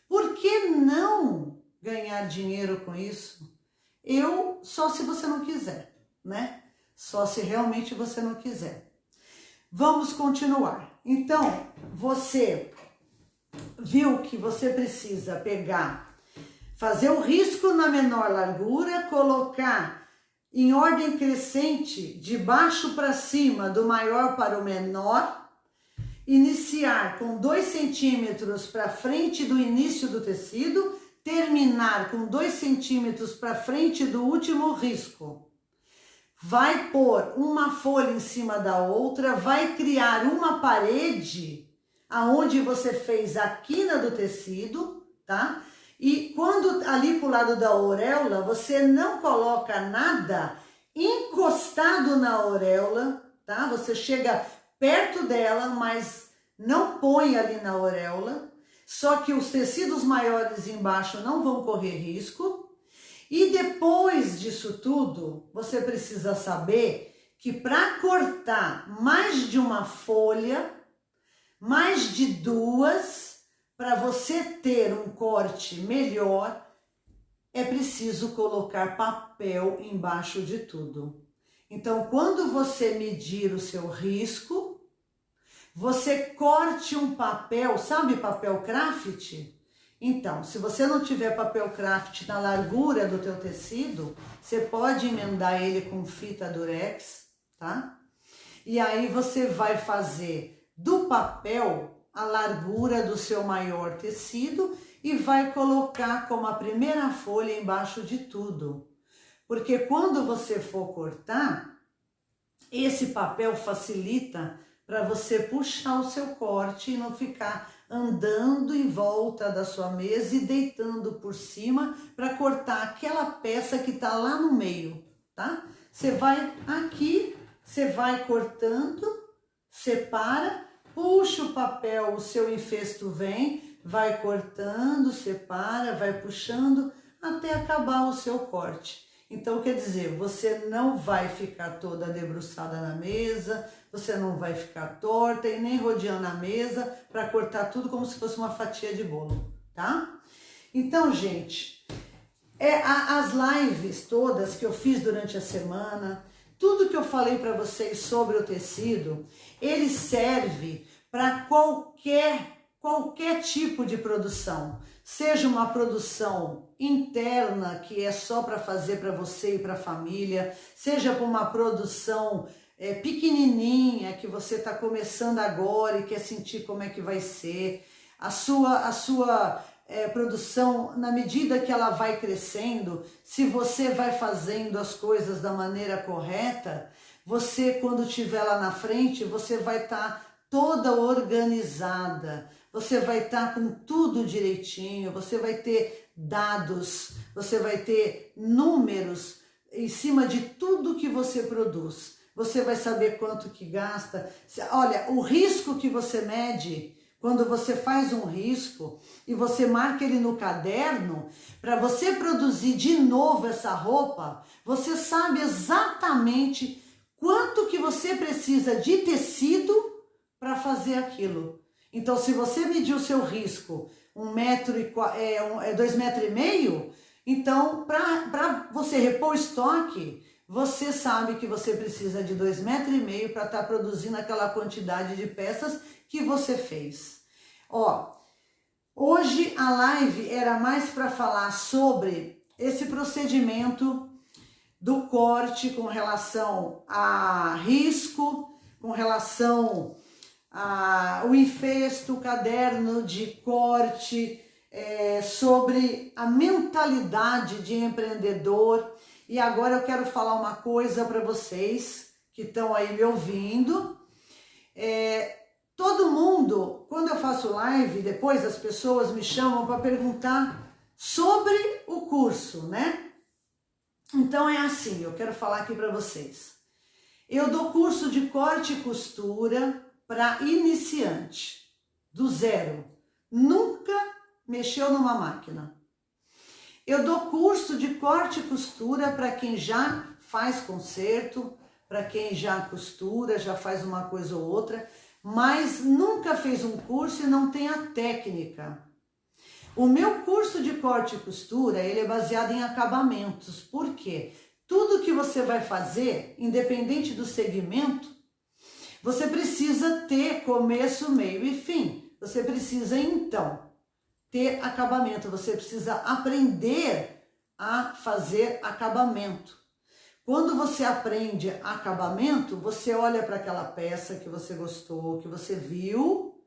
por que não ganhar dinheiro com isso? Só se você não quiser, né? Só se realmente você não quiser. Vamos continuar. Então, você viu que você precisa pegar, fazer o risco na menor largura, colocar em ordem crescente, de baixo para cima, do maior para o menor, iniciar com 2 centímetros para frente do início do tecido, terminar com 2 centímetros para frente do último risco. Vai pôr uma folha em cima da outra, vai criar uma parede aonde você fez a quina do tecido, tá? E quando ali pro lado da auréola, você não coloca nada encostado na auréola, tá? Você chega perto dela, mas não põe ali na auréola. Só que os tecidos maiores embaixo não vão correr risco. E depois disso tudo, você precisa saber que para cortar mais de uma folha, mais de 2, para você ter um corte melhor, é preciso colocar papel embaixo de tudo. Então, quando você medir o seu risco, você corte um papel, sabe papel craft? Então, se você não tiver papel craft na largura do teu tecido, você pode emendar ele com fita durex, tá? E aí você vai fazer do papel a largura do seu maior tecido e vai colocar como a primeira folha embaixo de tudo. Porque quando você for cortar, esse papel facilita para você puxar o seu corte e não ficar andando em volta da sua mesa e deitando por cima para cortar aquela peça que está lá no meio, tá? Você vai aqui, você vai cortando, separa, puxa o papel, o seu infesto vem, vai cortando, separa, vai puxando até acabar o seu corte. Então, quer dizer, você não vai ficar toda debruçada na mesa, você não vai ficar torta e nem rodeando a mesa para cortar tudo como se fosse uma fatia de bolo, tá? Então, gente, as lives todas que eu fiz durante a semana, tudo que eu falei para vocês sobre o tecido, ele serve para qualquer tipo de produção. Seja uma produção interna, que é só para fazer para você e para a família, seja para uma produção pequenininha, que você está começando agora e quer sentir como é que vai ser. A sua produção, na medida que ela vai crescendo, se você vai fazendo as coisas da maneira correta, você, quando estiver lá na frente, você vai estar toda organizada, você vai estar com tudo direitinho, você vai ter dados, você vai ter números em cima de tudo que você produz. Você vai saber quanto que gasta. Olha, o risco que você mede, quando você faz um risco e você marca ele no caderno, para você produzir de novo essa roupa, você sabe exatamente quanto que você precisa de tecido para fazer aquilo. Então, se você medir o seu risco 2,5 metros, então, para você repor o estoque, você sabe que você precisa de 2,5 metros para estar produzindo aquela quantidade de peças que você fez. Ó, hoje a live era mais para falar sobre esse procedimento do corte com relação a risco, com relação o infesto, o caderno de corte, sobre a mentalidade de empreendedor. E agora eu quero falar uma coisa para vocês que estão aí me ouvindo. Todo mundo, quando eu faço live, depois as pessoas me chamam para perguntar sobre o curso, né? Então é assim, eu quero falar aqui para vocês. Eu dou curso de corte e costura para iniciante, do zero, nunca mexeu numa máquina. Eu dou curso de corte e costura para quem já faz conserto, para quem já costura, já faz uma coisa ou outra, mas nunca fez um curso e não tem a técnica. O meu curso de corte e costura, ele é baseado em acabamentos. Por quê? Tudo que você vai fazer, independente do segmento, você precisa ter começo, meio e fim. Você precisa, então, ter acabamento. Você precisa aprender a fazer acabamento. Quando você aprende acabamento, você olha para aquela peça que você gostou, que você viu,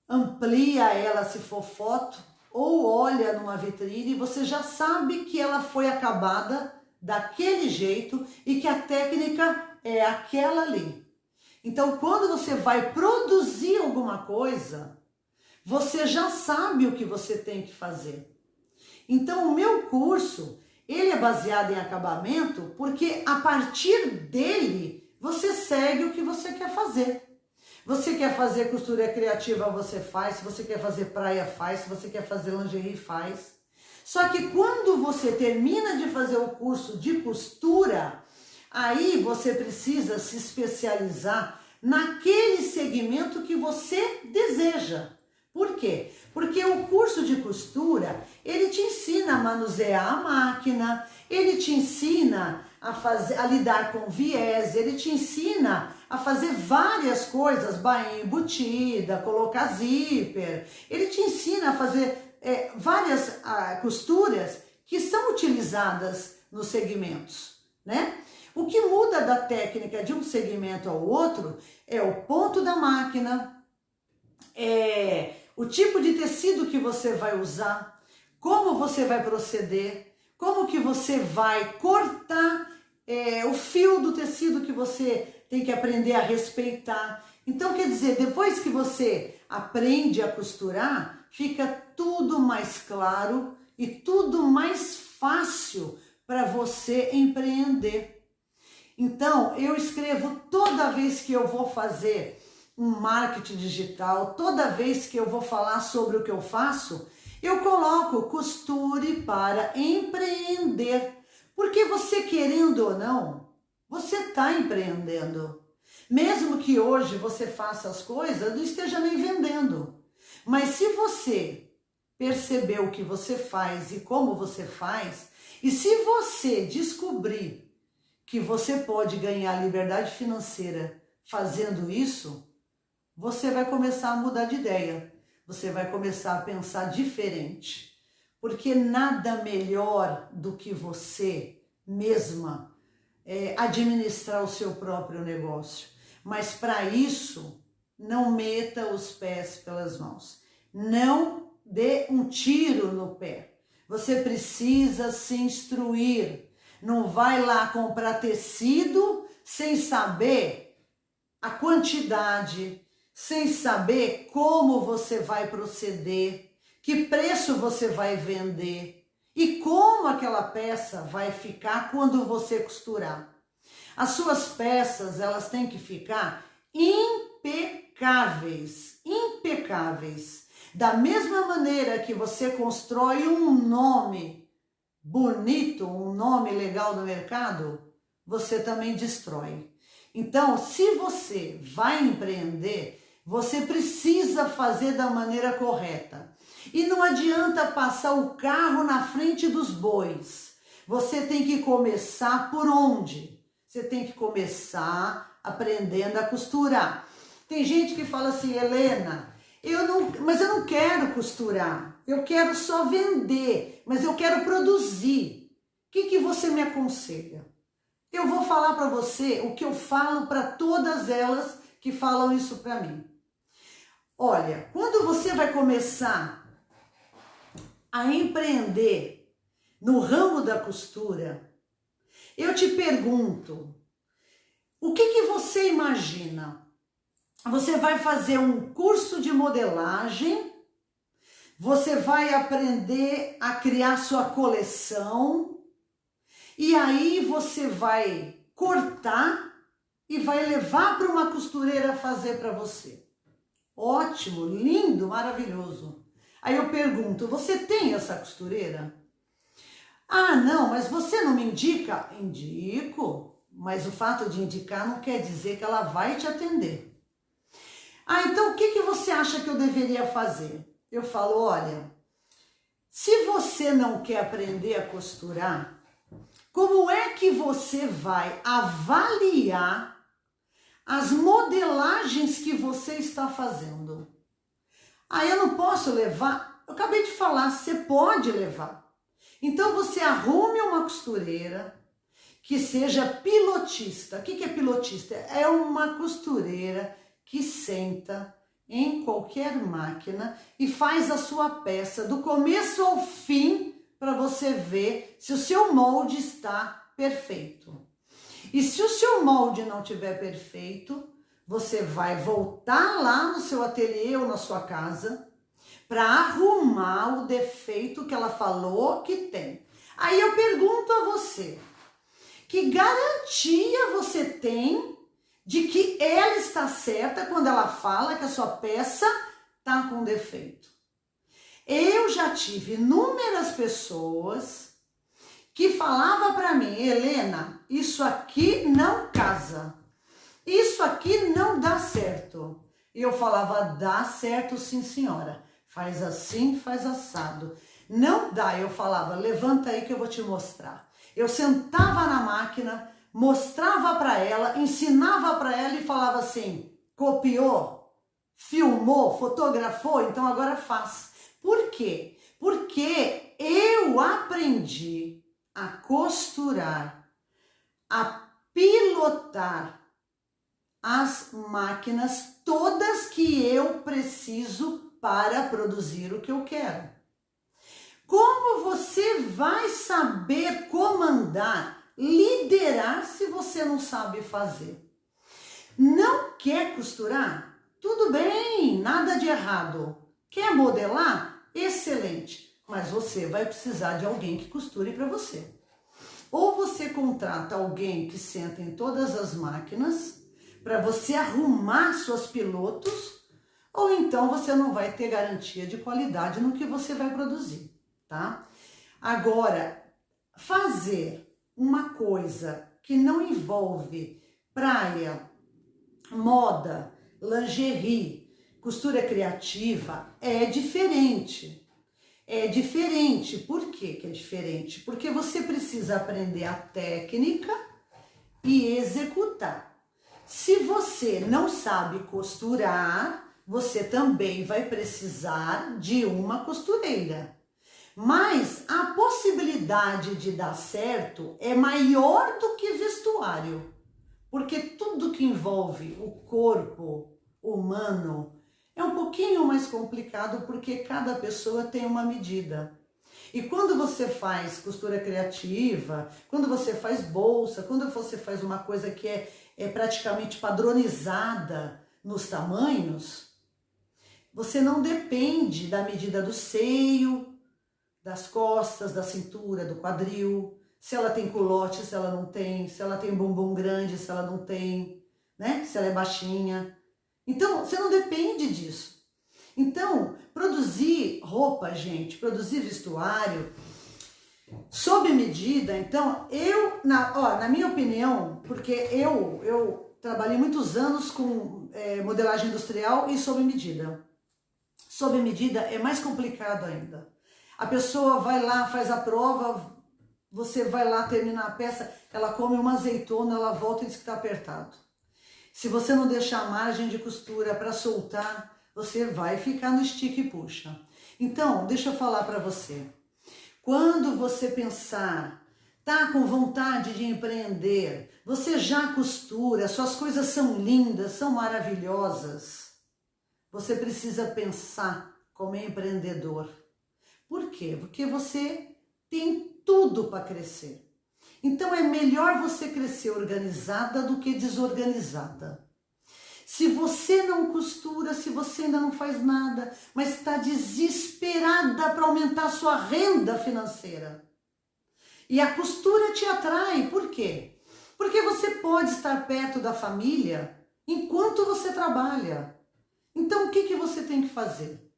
amplia ela se for foto, ou olha numa vitrine e você já sabe que ela foi acabada daquele jeito e que a técnica é aquela ali. Então, quando você vai produzir alguma coisa, você já sabe o que você tem que fazer. Então, o meu curso, ele é baseado em acabamento porque a partir dele, você segue o que você quer fazer. Você quer fazer costura criativa, você faz. Se você quer fazer praia, faz. Se você quer fazer lingerie, faz. Só que quando você termina de fazer o curso de costura, aí você precisa se especializar naquele segmento que você deseja. Por quê? Porque o curso de costura, ele te ensina a manusear a máquina, ele te ensina a lidar com viés, ele te ensina a fazer várias coisas, bainha embutida, colocar zíper, ele te ensina a fazer várias costuras que são utilizadas nos segmentos, né? O que muda da técnica de um segmento ao outro é o ponto da máquina, o tipo de tecido que você vai usar, como você vai proceder, como que você vai cortar o fio do tecido que você tem que aprender a respeitar. Então, quer dizer, depois que você aprende a costurar, fica tudo mais claro e tudo mais fácil para você empreender. Então, eu escrevo toda vez que eu vou fazer um marketing digital, toda vez que eu vou falar sobre o que eu faço, eu coloco costure para empreender. Porque você querendo ou não, você está empreendendo. Mesmo que hoje você faça as coisas, não esteja nem vendendo. Mas se você perceber o que você faz e como você faz, e se você descobrir que você pode ganhar liberdade financeira fazendo isso, você vai começar a mudar de ideia. Você vai começar a pensar diferente. Porque nada melhor do que você mesma administrar o seu próprio negócio. Mas para isso, não meta os pés pelas mãos. Não dê um tiro no pé. Você precisa se instruir. Não vai lá comprar tecido sem saber a quantidade, sem saber como você vai proceder, que preço você vai vender e como aquela peça vai ficar quando você costurar. As suas peças, elas têm que ficar impecáveis, impecáveis. Da mesma maneira que você constrói um nome bonito, um nome legal no mercado, você também destrói. Então, se você vai empreender, você precisa fazer da maneira correta. E não adianta passar o carro na frente dos bois. Você tem que começar por onde? Você tem que começar aprendendo a costurar. Tem gente que fala assim, Helena, mas eu não quero costurar, eu quero só vender, mas eu quero produzir. O que você me aconselha? Eu vou falar para você o que eu falo para todas elas que falam isso para mim. Olha, quando você vai começar a empreender no ramo da costura, eu te pergunto, o que você imagina? Você vai fazer um curso de modelagem, você vai aprender a criar sua coleção e aí você vai cortar e vai levar para uma costureira fazer para você. Ótimo, lindo, maravilhoso. Aí eu pergunto, você tem essa costureira? Ah, não, mas você não me indica? Indico, mas o fato de indicar não quer dizer que ela vai te atender. Ah, então o que você acha que eu deveria fazer? Eu falo, olha, se você não quer aprender a costurar, como é que você vai avaliar as modelagens que você está fazendo? Ah, eu não posso levar? Eu acabei de falar, você pode levar. Então você arrume uma costureira que seja pilotista. O que é pilotista? É uma costureira que senta em qualquer máquina e faz a sua peça do começo ao fim para você ver se o seu molde está perfeito. E se o seu molde não estiver perfeito, você vai voltar lá no seu ateliê ou na sua casa para arrumar o defeito que ela falou que tem. Aí eu pergunto a você, que garantia você tem de que ela está certa quando ela fala que a sua peça está com defeito? Eu já tive inúmeras pessoas que falavam para mim, Helena, isso aqui não casa, isso aqui não dá certo. E eu falava, dá certo sim senhora, faz assim, faz assado. Não dá, eu falava, levanta aí que eu vou te mostrar. Eu sentava na máquina, mostrava para ela, ensinava para ela e falava assim, copiou, filmou, fotografou, então agora faz. Por quê? Porque eu aprendi a costurar, a pilotar as máquinas todas que eu preciso para produzir o que eu quero. Como você vai saber comandar, liderar se você não sabe fazer? Não quer costurar? Tudo bem, nada de errado. Quer modelar? Excelente. Mas você vai precisar de alguém que costure para você. Ou você contrata alguém que senta em todas as máquinas para você arrumar suas pilotos, ou então você não vai ter garantia de qualidade no que você vai produzir, tá? Agora, fazer uma coisa que não envolve praia, moda, lingerie, costura criativa é diferente. É diferente. Por que que é diferente? Porque você precisa aprender a técnica e executar. Se você não sabe costurar, você também vai precisar de uma costureira. Mas a possibilidade de dar certo é maior do que vestuário. Porque tudo que envolve o corpo humano é um pouquinho mais complicado porque cada pessoa tem uma medida. E quando você faz costura criativa, quando você faz bolsa, quando você faz uma coisa que é praticamente padronizada nos tamanhos, você não depende da medida do seio, das costas, da cintura, do quadril, se ela tem culote, se ela não tem, se ela tem bumbum grande, se ela não tem, né? Se ela é baixinha. Então, você não depende disso. Então, produzir roupa, gente, produzir vestuário, sob medida, então, na minha opinião, porque eu trabalhei muitos anos com modelagem industrial e sob medida. Sob medida é mais complicado ainda. A pessoa vai lá, faz a prova, você vai lá terminar a peça, ela come uma azeitona, ela volta e diz que está apertado. Se você não deixar margem de costura para soltar, você vai ficar no estica e puxa. Então, deixa eu falar para você. Quando você pensar, tá com vontade de empreender, você já costura, suas coisas são lindas, são maravilhosas, você precisa pensar como empreendedor. Por quê? Porque você tem tudo para crescer. Então é melhor você crescer organizada do que desorganizada. Se você não costura, se você ainda não faz nada, mas está desesperada para aumentar a sua renda financeira. E a costura te atrai, por quê? Porque você pode estar perto da família enquanto você trabalha. Então o que você tem que fazer?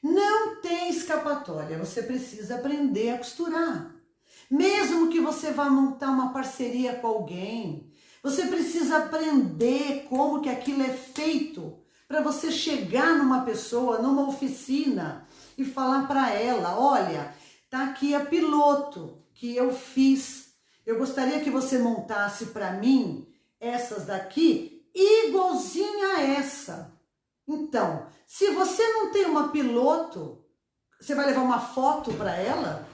Não tem escapatória, você precisa aprender a costurar. Mesmo que você vá montar uma parceria com alguém, você precisa aprender como que aquilo é feito para você chegar numa pessoa, numa oficina e falar para ela, olha, tá aqui a piloto que eu fiz. Eu gostaria que você montasse para mim essas daqui igualzinha a essa. Então, se você não tem uma piloto, você vai levar uma foto para ela?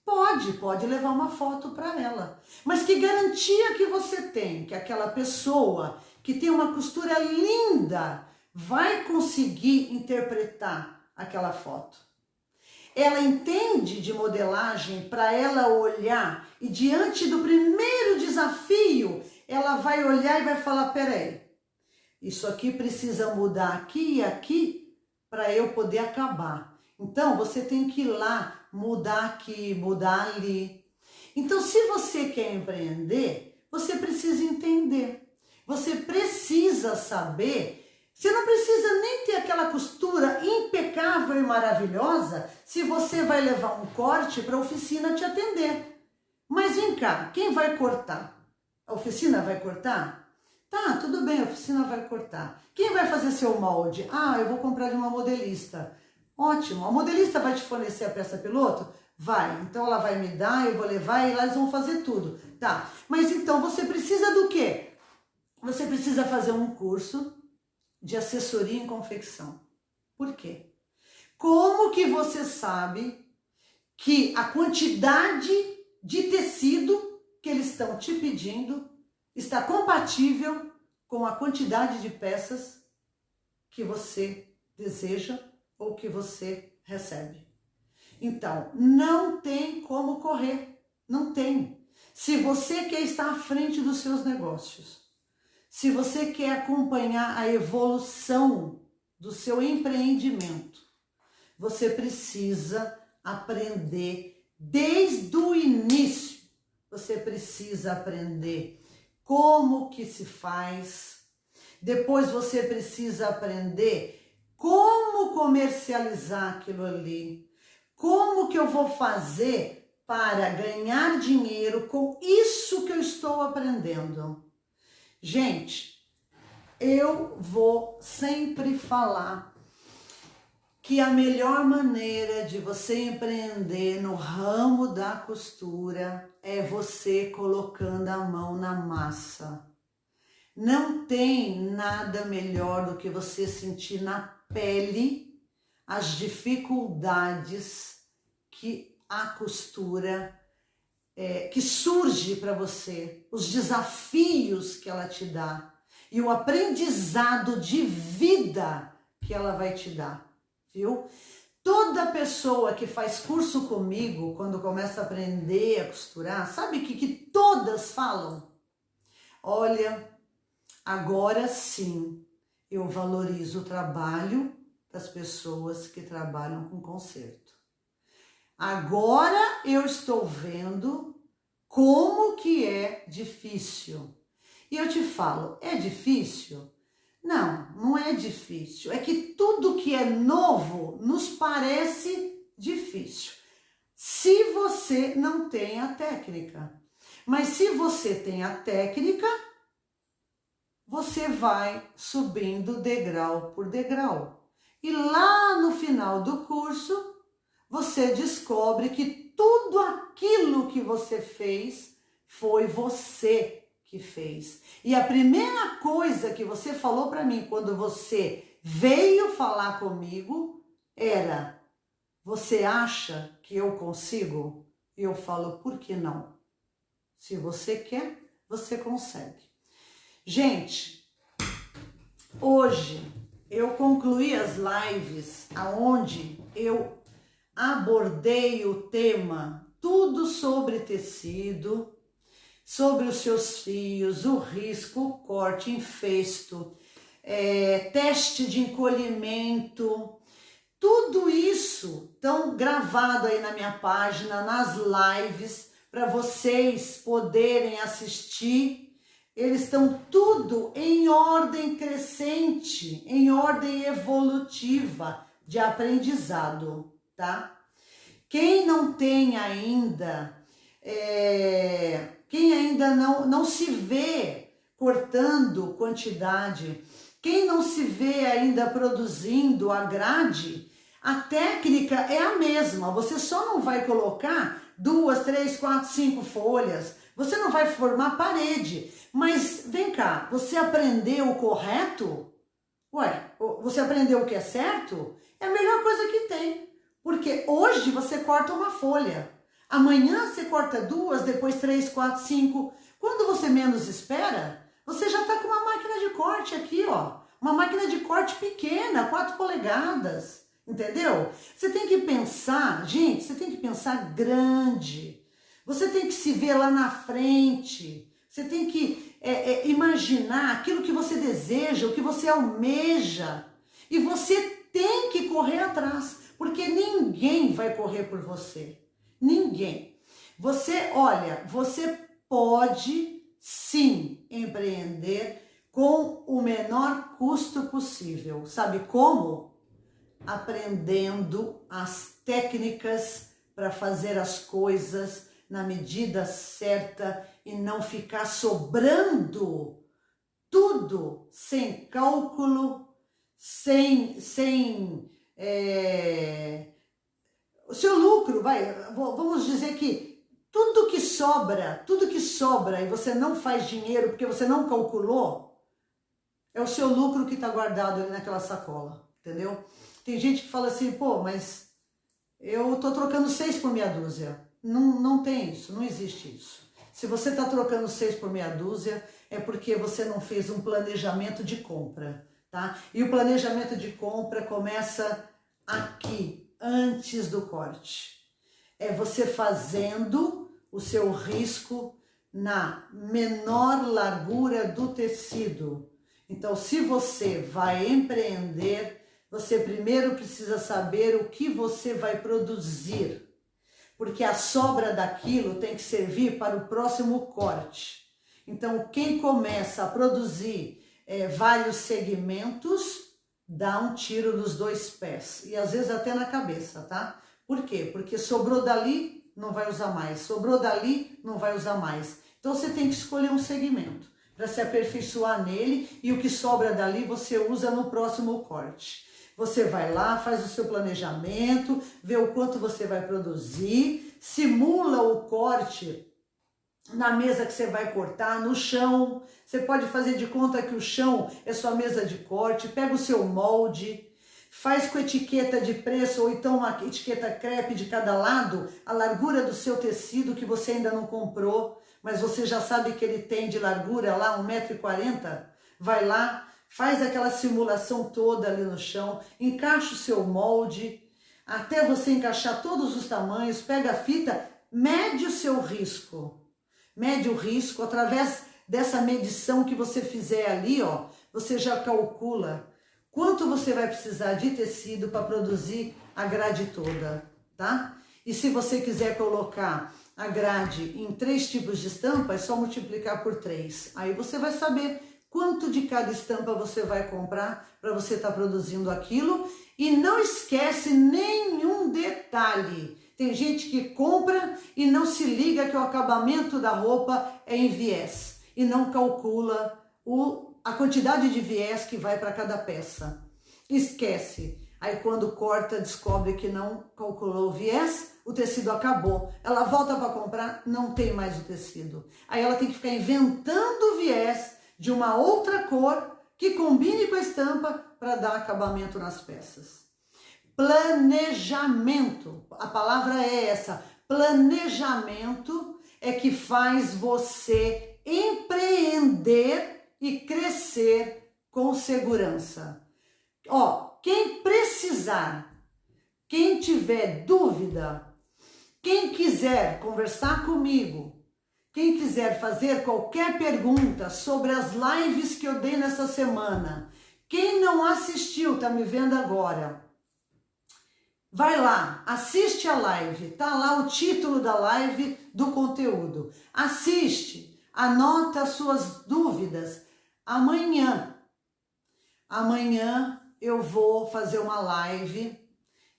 Pode levar uma foto para ela. Mas que garantia que você tem que aquela pessoa que tem uma costura linda vai conseguir interpretar aquela foto? Ela entende de modelagem para ela olhar e diante do primeiro desafio, ela vai olhar e vai falar, peraí, isso aqui precisa mudar aqui e aqui para eu poder acabar. Então, você tem que ir lá, mudar aqui, mudar ali. Então, se você quer empreender, você precisa entender. Você precisa saber. Você não precisa nem ter aquela costura impecável e maravilhosa se você vai levar um corte para a oficina te atender. Mas vem cá, quem vai cortar? A oficina vai cortar? Tá, tudo bem, a oficina vai cortar. Quem vai fazer seu molde? Ah, eu vou comprar de uma modelista. Ótimo, a modelista vai te fornecer a peça piloto? Vai, então ela vai me dar, eu vou levar e lá eles vão fazer tudo. Tá, mas então você precisa do quê? Você precisa fazer um curso de assessoria em confecção. Por quê? Como que você sabe que a quantidade de tecido que eles estão te pedindo está compatível com a quantidade de peças que você deseja ou que você recebe? Então, não tem como correr, não tem. Se você quer estar à frente dos seus negócios, se você quer acompanhar a evolução do seu empreendimento, você precisa aprender desde o início. Você precisa aprender como que se faz. Depois você precisa aprender como comercializar aquilo ali. Como que eu vou fazer para ganhar dinheiro com isso que eu estou aprendendo? Gente, eu vou sempre falar que a melhor maneira de você empreender no ramo da costura é você colocando a mão na massa. Não tem nada melhor do que você sentir na pele as dificuldades que a costura que surge para você, os desafios que ela te dá e o aprendizado de vida que ela vai te dar, viu? Toda pessoa que faz curso comigo, quando começa a aprender a costurar, sabe o que todas falam? Olha, agora sim eu valorizo o trabalho das pessoas que trabalham com conserto. Agora eu estou vendo como que é difícil. E eu te falo, é difícil? Não, não é difícil. É que tudo que é novo nos parece difícil. Se você não tem a técnica. Mas se você tem a técnica, você vai subindo degrau por degrau. E lá no final do curso, você descobre que tudo aquilo que você fez foi você que fez. E a primeira coisa que você falou para mim quando você veio falar comigo era: você acha que eu consigo? E eu falo, por que não? Se você quer, você consegue. Gente, hoje eu concluí as lives aonde eu abordei o tema tudo sobre tecido, sobre os seus fios, o risco, o corte, infesto, teste de encolhimento, tudo isso estão gravado aí na minha página, nas lives, para vocês poderem assistir. Eles estão tudo em ordem crescente, em ordem evolutiva de aprendizado, tá? Quem não tem ainda, quem ainda não se vê cortando quantidade, quem não se vê ainda produzindo a grade, a técnica é a mesma. Você só não vai colocar 2, 3, 4, 5 folhas, você não vai formar parede. Mas vem cá, você aprendeu o correto? Ué, você aprendeu o que é certo? É a melhor coisa que tem. Porque hoje você corta uma folha. Amanhã você corta 2, depois 3, 4, 5. Quando você menos espera, você já está com uma máquina de corte aqui, ó. Uma máquina de corte pequena, 4 polegadas, entendeu? Você tem que pensar, gente, você tem que pensar grande. Você tem que se ver lá na frente. Você tem que imaginar aquilo que você deseja, o que você almeja. E você tem que correr atrás, porque ninguém vai correr por você. Ninguém. Olha, você pode sim empreender com o menor custo possível. Sabe como? Aprendendo as técnicas para fazer as coisas na medida certa e não ficar sobrando tudo sem cálculo, sem o seu lucro, vamos dizer que tudo que sobra e você não faz dinheiro porque você não calculou, é o seu lucro que está guardado ali naquela sacola, entendeu? Tem gente que fala assim, pô, mas eu tô trocando 6 por meia dúzia. Não tem isso, não existe isso. Se você está trocando 6 por meia dúzia, é porque você não fez um planejamento de compra, tá? E o planejamento de compra começa aqui, antes do corte. É você fazendo o seu risco na menor largura do tecido. Então, se você vai empreender, você primeiro precisa saber o que você vai produzir, porque a sobra daquilo tem que servir para o próximo corte. Então, quem começa a produzir vários segmentos, dá um tiro nos 2 pés, e às vezes até na cabeça, tá? Por quê? Porque sobrou dali, não vai usar mais, sobrou dali, não vai usar mais. Então, você tem que escolher um segmento para se aperfeiçoar nele, e o que sobra dali você usa no próximo corte. Você vai lá, faz o seu planejamento, vê o quanto você vai produzir, simula o corte na mesa que você vai cortar, no chão. Você pode fazer de conta que o chão é sua mesa de corte, pega o seu molde, faz com etiqueta de preço ou então uma etiqueta crepe de cada lado, a largura do seu tecido que você ainda não comprou, mas você já sabe que ele tem de largura lá 1,40 m, vai lá, faz aquela simulação toda ali no chão, encaixa o seu molde, até você encaixar todos os tamanhos, pega a fita, mede o seu risco. Mede o risco, através dessa medição que você fizer ali, ó, você já calcula quanto você vai precisar de tecido para produzir a grade toda, tá? E se você quiser colocar a grade em 3 tipos de estampa, é só multiplicar por 3. Aí você vai saber quanto de cada estampa você vai comprar para você estar produzindo aquilo. E não esquece nenhum detalhe. Tem gente que compra e não se liga que o acabamento da roupa é em viés e não calcula a quantidade de viés que vai para cada peça. Esquece. Aí quando corta, descobre que não calculou o viés, o tecido acabou. Ela volta para comprar, não tem mais o tecido. Aí ela tem que ficar inventando viés de uma outra cor que combine com a estampa para dar acabamento nas peças. Planejamento, a palavra é essa. Planejamento é que faz você empreender e crescer com segurança. Ó, quem precisar, quem tiver dúvida, quem quiser conversar comigo, quem quiser fazer qualquer pergunta sobre as lives que eu dei nessa semana, quem não assistiu, tá me vendo agora, vai lá, assiste a live, tá lá o título da live do conteúdo. Assiste, anota as suas dúvidas. Amanhã eu vou fazer uma live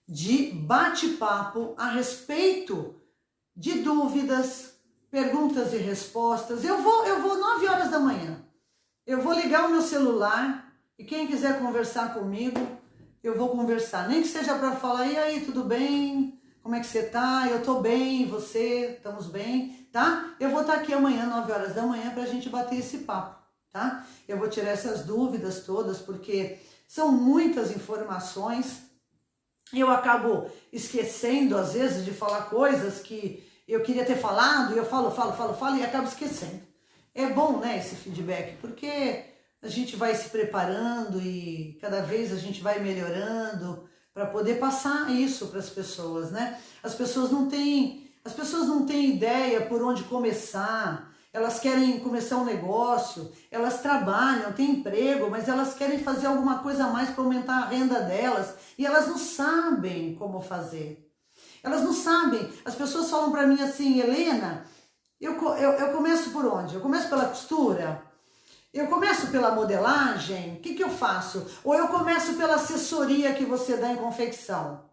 de bate-papo a respeito de dúvidas, perguntas e respostas. Eu vou 9 horas da manhã. Eu vou ligar o meu celular e quem quiser conversar comigo, eu vou conversar. Nem que seja para falar, e aí, tudo bem? Como é que você tá? Eu tô bem, e você? Estamos bem, tá? Eu vou estar aqui amanhã, 9 horas da manhã, pra gente bater esse papo, tá? Eu vou tirar essas dúvidas todas, porque são muitas informações. Eu acabo esquecendo, às vezes, de falar coisas que eu queria ter falado, e eu falo e acabo esquecendo. É bom, né, esse feedback, porque a gente vai se preparando e cada vez a gente vai melhorando para poder passar isso para as pessoas, né? As pessoas não têm ideia por onde começar. Elas querem começar um negócio, elas trabalham, têm emprego, mas elas querem fazer alguma coisa a mais para aumentar a renda delas e elas não sabem como fazer. Elas não sabem. As pessoas falam para mim assim, Helena, eu começo por onde? Eu começo pela costura? Eu começo pela modelagem? O que eu faço? Ou eu começo pela assessoria que você dá em confecção?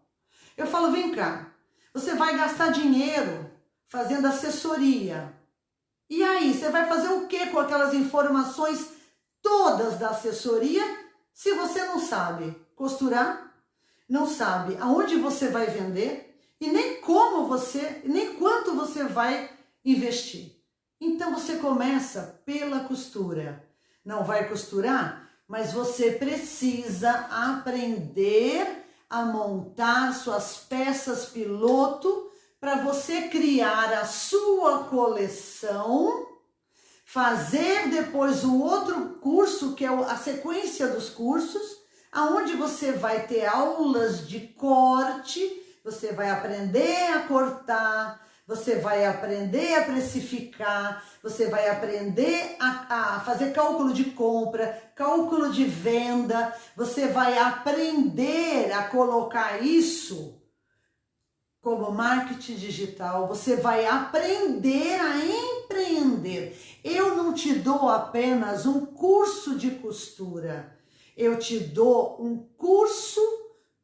Eu falo, vem cá, você vai gastar dinheiro fazendo assessoria. E aí, você vai fazer o que com aquelas informações todas da assessoria se você não sabe costurar, não sabe aonde você vai vender e nem quanto você vai investir. Então você começa pela costura. Não vai costurar, mas você precisa aprender a montar suas peças piloto para você criar a sua coleção, fazer depois o outro curso, que é a sequência dos cursos, aonde você vai ter aulas de corte, você vai aprender a cortar, você vai aprender a precificar, você vai aprender a fazer cálculo de compra, cálculo de venda, você vai aprender a colocar isso como marketing digital, você vai aprender a empreender. Eu não te dou apenas um curso de costura, eu te dou um curso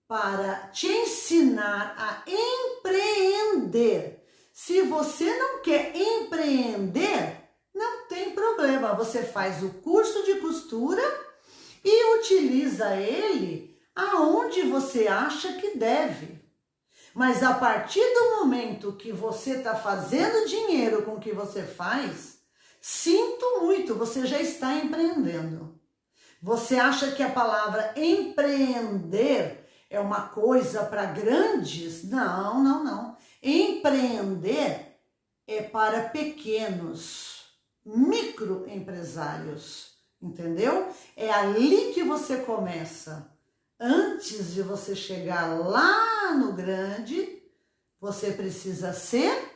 para te ensinar a empreender. Se você não quer empreender, não tem problema, você faz o curso de costura e utiliza ele aonde você acha que deve. Mas a partir do momento que você está fazendo dinheiro com o que você faz, sinto muito, você já está empreendendo. Você acha que a palavra empreender é uma coisa para grandes? Não, não, não. Empreender é para pequenos, microempresários, entendeu? É ali que você começa. Antes de você chegar lá no grande, você precisa ser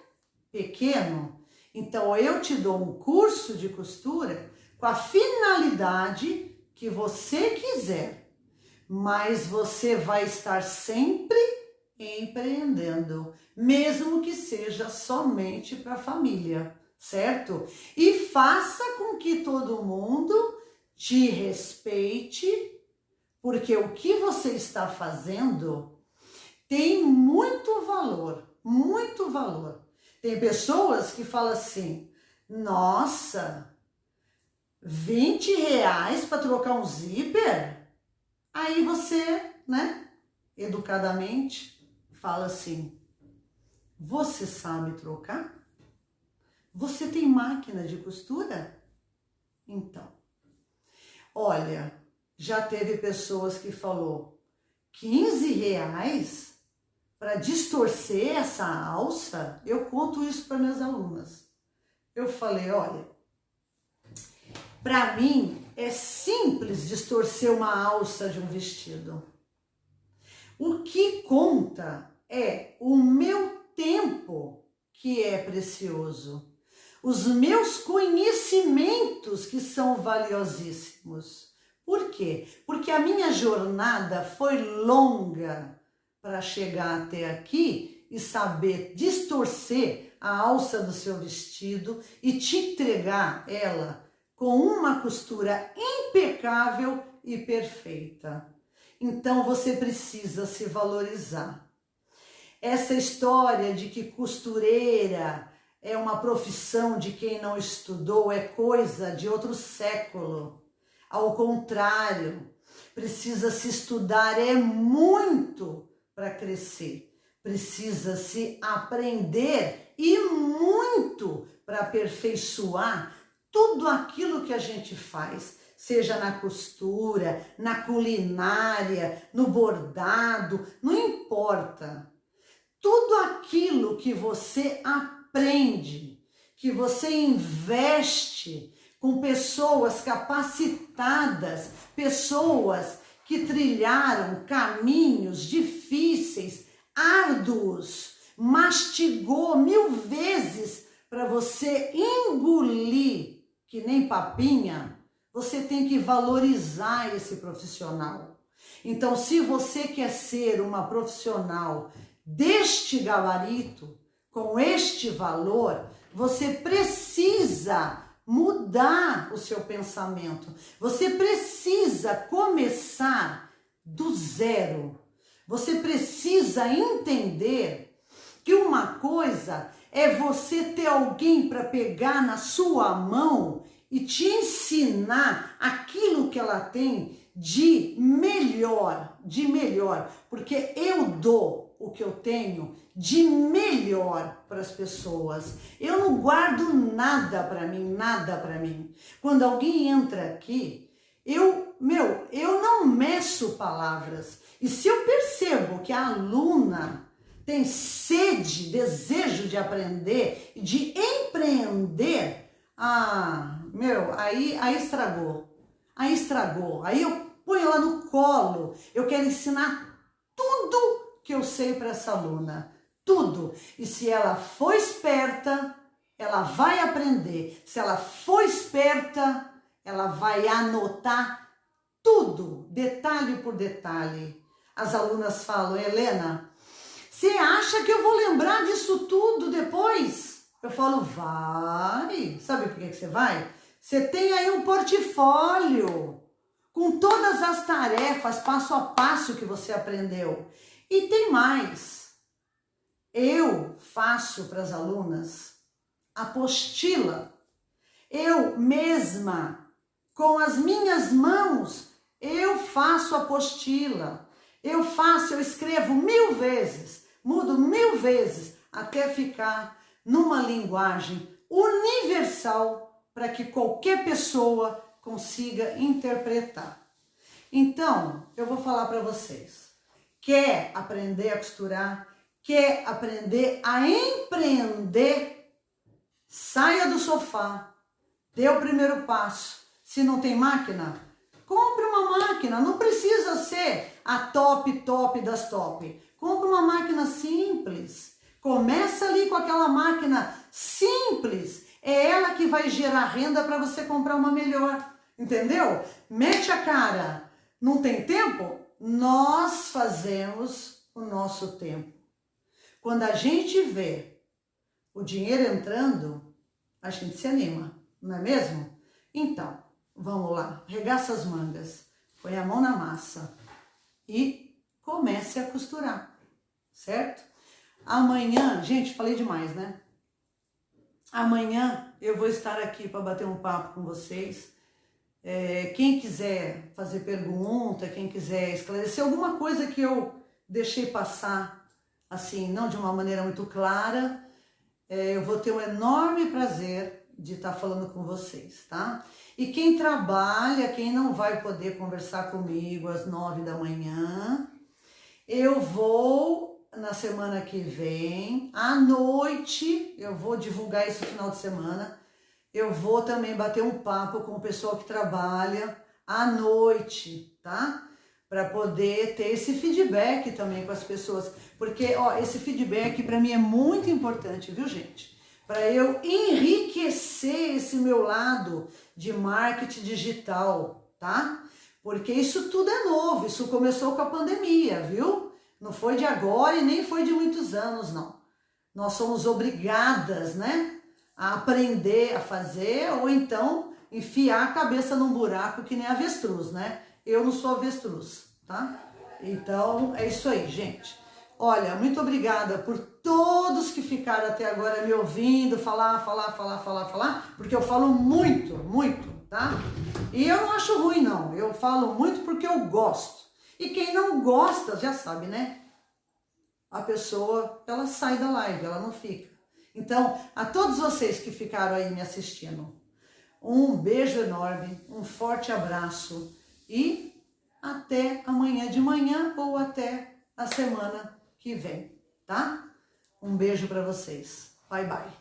pequeno. Então, eu te dou um curso de costura com a finalidade que você quiser, mas você vai estar sempre empreendendo, mesmo que seja somente para a família, certo? E faça com que todo mundo te respeite, porque o que você está fazendo tem muito valor, muito valor. Tem pessoas que falam assim, nossa, R$20 para trocar um zíper? Aí você, né, educadamente, fala assim, você sabe trocar? Você tem máquina de costura? Então, olha, já teve pessoas que falou R$15 para distorcer essa alça? Eu conto isso para minhas alunas. Eu falei, olha, para mim é simples distorcer uma alça de um vestido. O que conta é o meu tempo, que é precioso, os meus conhecimentos, que são valiosíssimos. Por quê? Porque a minha jornada foi longa para chegar até aqui e saber distorcer a alça do seu vestido e te entregar ela com uma costura impecável e perfeita. Então você precisa se valorizar. Essa história de que costureira é uma profissão de quem não estudou é coisa de outro século. Ao contrário, precisa se estudar muito para crescer. Precisa se aprender e muito para aperfeiçoar tudo aquilo que a gente faz, seja na costura, na culinária, no bordado, não importa. Tudo aquilo que você aprende, que você investe com pessoas capacitadas, pessoas que trilharam caminhos difíceis, árduos, mastigou 1000 vezes para você engolir, que nem papinha, você tem que valorizar esse profissional. Então, se você quer ser uma profissional deste gabarito, com este valor, você precisa mudar o seu pensamento. Você precisa começar do zero. Você precisa entender que uma coisa é você ter alguém para pegar na sua mão e te ensinar aquilo que ela tem de melhor, porque eu dou o que eu tenho de melhor para as pessoas. Eu não guardo nada para mim. Quando alguém entra aqui, eu não meço palavras. E se eu percebo que a aluna tem sede, desejo de aprender, de empreender, aí estragou. Aí eu ponho ela no colo. Eu quero ensinar tudo que eu sei para essa aluna. Tudo. E se ela for esperta, ela vai aprender. Se ela for esperta, ela vai anotar tudo, detalhe por detalhe. As alunas falam: Helena, você acha que eu vou lembrar disso tudo depois? Eu falo: vai. Sabe por que você vai? Você tem aí um portfólio com todas as tarefas, passo a passo que você aprendeu. E tem mais. Eu faço para as alunas apostila. Eu mesma, com as minhas mãos, eu faço apostila. Eu escrevo 1000 vezes, mudo 1000 vezes, até ficar numa linguagem universal para que qualquer pessoa consiga interpretar. Então, eu vou falar para vocês. Quer aprender a costurar? Quer aprender a empreender? Saia do sofá, dê o primeiro passo. Se não tem máquina, compre uma máquina. Não precisa ser a top das top. Compre uma máquina simples. Começa ali com aquela máquina simples. É ela que vai gerar renda para você comprar uma melhor. Entendeu? Mete a cara. Não tem tempo? Nós fazemos o nosso tempo. Quando a gente vê o dinheiro entrando, a gente se anima, não é mesmo? Então, vamos lá, regaça as mangas, põe a mão na massa e comece a costurar, certo? Amanhã, gente, falei demais, né? Amanhã eu vou estar aqui para bater um papo com vocês. Quem quiser fazer pergunta, quem quiser esclarecer alguma coisa que eu deixei passar, assim, não de uma maneira muito clara, eu vou ter um enorme prazer de estar falando com vocês, tá? E quem trabalha, quem não vai poder conversar comigo às 9 da manhã, eu vou, na semana que vem, à noite, eu vou divulgar isso no final de semana, eu vou também bater um papo com o pessoal que trabalha à noite, tá? Para poder ter esse feedback também com as pessoas. Porque, esse feedback para mim é muito importante, viu, gente? Para eu enriquecer esse meu lado de marketing digital, tá? Porque isso tudo é novo, isso começou com a pandemia, viu? Não foi de agora e nem foi de muitos anos, não. Nós somos obrigadas, né? A aprender a fazer ou então enfiar a cabeça num buraco que nem avestruz, né? Eu não sou avestruz, tá? Então, é isso aí, gente. Olha, muito obrigada por todos que ficaram até agora me ouvindo falar, porque eu falo muito, tá? E eu não acho ruim, não. Eu falo muito porque eu gosto. E quem não gosta, já sabe, né? A pessoa, ela sai da live, ela não fica. Então, a todos vocês que ficaram aí me assistindo, um beijo enorme, um forte abraço e até amanhã de manhã ou até a semana que vem, tá? Um beijo para vocês. Bye, bye.